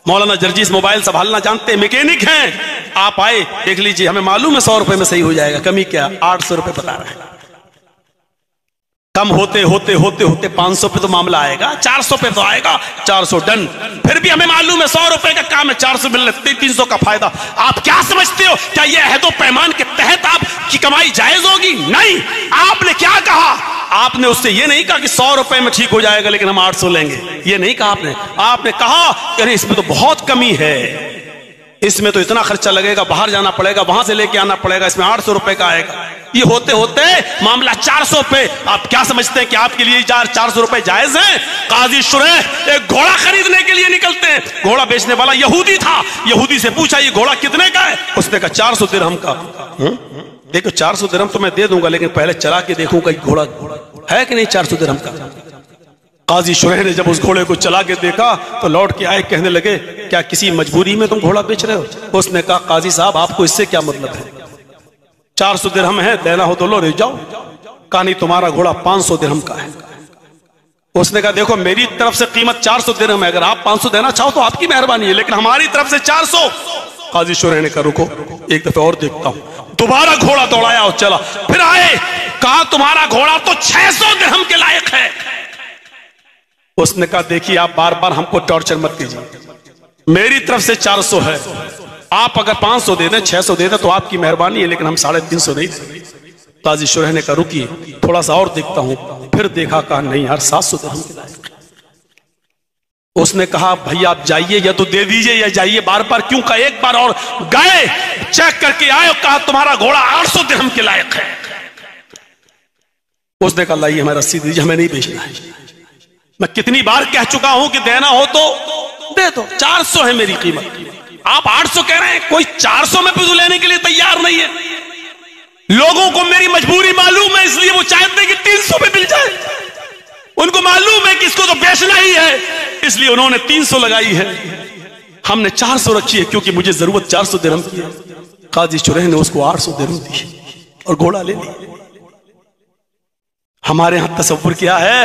مولانا جرجیز موبائل سنبھالنا جانتے ہیں، میکینک ہیں. آپ آئے دیکھ لیجئے، ہمیں معلوم ہے 100 روپے میں صحیح ہو جائے گا، کمی کیا 800 روپے بتا رہے ہیں. کم ہوتے ہوتے ہوتے ہوتے 500 پہ تو معاملہ آئے گا، 400 پہ تو آئے گا. 400 ڈن. پھر بھی ہمیں معلوم ہے 100 روپے کا کام ہے، 400 مل رہے، 300 کا فائدہ. آپ کیا سمجھتے ہو؟ کیا یہ عہد و پیمان کے تحت آپ کی کمائی جائز ہوگی؟ نہیں. آپ نے کیا کہا؟ آپ نے اس سے یہ نہیں کہا کہ 100 روپے میں ٹھیک ہو جائے گا لیکن ہم 800 لیں گے. یہ نہیں کہا آپ نے. آپ نے کہا کہ اس میں تو بہت کمی ہے، اس میں تو اتنا خرچہ لگے گا، باہر جانا پڑے گا، وہاں سے لے کے آنا پڑے گا، اس میں 800 روپے کا آئے گا. یہ ہوتے ہوتے معاملہ 400 پہ. آپ کیا سمجھتے ہیں کہ آپ کے لیے 400 روپے جائز ہیں؟ قاضی شریح ایک گھوڑا خریدنے کے لیے نکلتے ہیں. گھوڑا بیچنے والا یہودی تھا. یہودی سے پوچھا یہ گھوڑا کتنے کا ہے؟ اس نے کہا 400 درہم کا. دیکھو 400 درہم تو میں دے دوں گا لیکن پہلے چلا کے دیکھوں گا گھوڑا ہے کہ نہیں 400 درہم کا. قاضی شریح نے جب اس گھوڑے کو چلا کے دیکھا تو لوٹ کے آئے، کہنے لگے کیا کسی مجبوری میں تم گھوڑا بیچ رہے ہو؟ اس نے کہا قاضی صاحب آپ کو اس سے کیا مطلب ہے؟ 400 درہم ہے، دینا ہو تو لو، رہ جاؤ. کہا نہیں تمہارا گھوڑا 500 درہم کا ہے. اس نے کہا دیکھو میری طرف سے قیمت 400 درہم ہے، اگر آپ 500 دینا چاہو تو آپ کی مہربانی ہے لیکن ہماری طرف سے 400. قاضی شریح نے کہا رکو ایک دفعہ اور دیکھتا ہوں. دوبارہ گھوڑا دوڑایا اور چلا. پھر آئے، کہا تمہارا گھوڑا تو 600 درہم کے لائق ہے. اس نے کہا دیکھیے آپ بار بار ہم کو ٹارچر مت کیجیے، میری طرف سے 400 ہے، آپ اگر 500 دے دیں 600 دے دیں تو آپ کی مہربانی ہے لیکن ہم 350 نہیں دیں. قاضی شریح نے کہا رکیے تھوڑا سا اور دیکھتا ہوں. پھر دیکھا، کہا نہیں یار 700 درہم کے لائق. اس نے کہا بھائی آپ جائیے یا تو دے دیجئے یا جائیے. بار بار کیوں کہا؟ ایک بار اور گئے، چیک کر کے آئے اور کہا تمہارا گھوڑا 800 درہم کے لائق ہے. اس نے کہا لائیے ہمیں رسید دیجیے، ہمیں نہیں بیچنا ہے. میں کتنی بار کہہ چکا ہوں کہ دینا ہو تو دے دو، 400 ہے میری قیمت، آپ 800 کہہ رہے ہیں. کوئی 400 میں پھر لینے کے لیے تیار نہیں ہے. لوگوں کو میری مجبوری معلوم ہے اس لیے وہ چاہتے ہیں کہ 300 میں مل جائے. ان کو معلوم ہے کہ اس کو تو بیچنا ہی ہے اس لیے انہوں نے 300 لگائی ہے. ہم نے 400 رکھی ہے کیونکہ مجھے ضرورت 400 درہم کی ہے. قاضی شریح نے اس کو 800 درہم دی اور گھوڑا لے لی. ہمارے ہاں تصور کیا ہے؟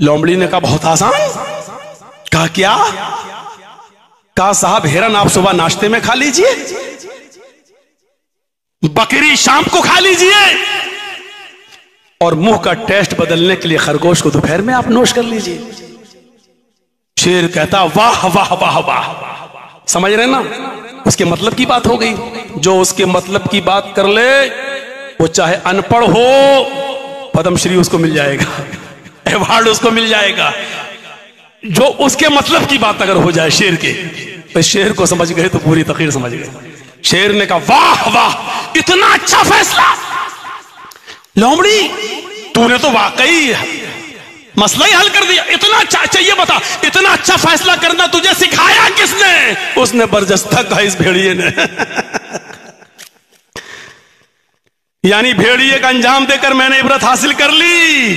لومڑی نے کہا بہت آسان. کہا کیا؟ کہا صاحب ہرن آپ صبح ناشتے میں کھا لیجئے، بکری شام کو کھا لیجئے، اور منہ کا ٹیسٹ بدلنے کے لیے خرگوش کو دوپہر میں آپ نوش کر لیجئے. شیر کہتا واہ واہ واہ واہ. سمجھ رہے نا؟ اس کے مطلب کی بات ہو گئی. جو اس کے مطلب کی بات کر لے وہ چاہے ان پڑھ ہو پدم شری اس کو مل جائے گا، ایوارڈ اس کو مل جائے گا. جو اس کے مطلب کی بات اگر ہو جائے شیر کے، تو شیر کو سمجھ گئے تو پوری تقریر سمجھ گئے. شیر نے کہا واہ واہ اتنا اچھا فیصلہ. لومڑی تو نے تو واقعی مسئلہ ہی حل کر دیا. اتنا اچھا یہ بتا اتنا اچھا فیصلہ کرنا تجھے سکھایا کس نے؟ اس نے برجستہ کہا اس بھیڑیے نے. یعنی بھیڑیے کا انجام دے کر میں نے عبرت حاصل کر لی،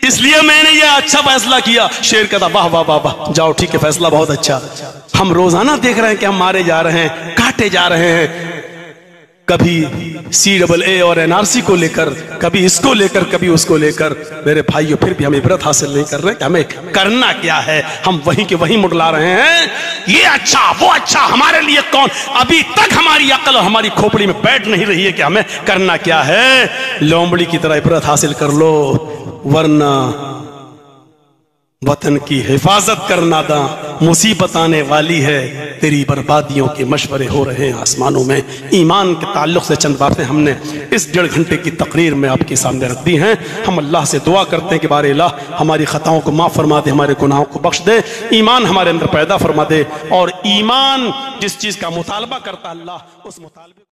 اس لیے میں نے یہ اچھا فیصلہ کیا. شیر کہتا واہ واہ واہ واہ، جاؤ ٹھیک ہے فیصلہ بہت اچھا. ہم روزانہ دیکھ رہے ہیں کہ ہم مارے جا رہے ہیں، کاٹے جا رہے ہیں، کبھی CAA اور NRC کو لے کر، کبھی اس کو لے کر، کبھی اس کو لے کر. میرے بھائیوں پھر بھی ہم عبرت حاصل نہیں کر رہے کہ ہمیں کرنا کیا ہے. ہم وہیں کے وہیں مڈلا رہے ہیں، یہ اچھا وہ اچھا ہمارے لیے کون. ابھی تک ہماری عقل اور ہماری کھوپڑی میں بیٹھ نہیں رہی ہے کہ ہمیں کرنا کیا ہے. لومڑی کی طرح عبرت حاصل کر لو، ورنہ وطن کی حفاظت کرنا دا مصیبت آنے والی ہے. تیری بربادیوں کے مشورے ہو رہے ہیں آسمانوں میں. ایمان کے تعلق سے چند باتیں ہم نے اس 1.5 گھنٹے کی تقریر میں آپ کے سامنے رکھ دی ہیں. ہم اللہ سے دعا کرتے ہیں کہ بارے الہ ہماری خطاؤں کو معاف فرما دے، ہمارے گناہوں کو بخش دے، ایمان ہمارے اندر پیدا فرما دے، اور ایمان جس چیز کا مطالبہ کرتا اللہ اس مطالبے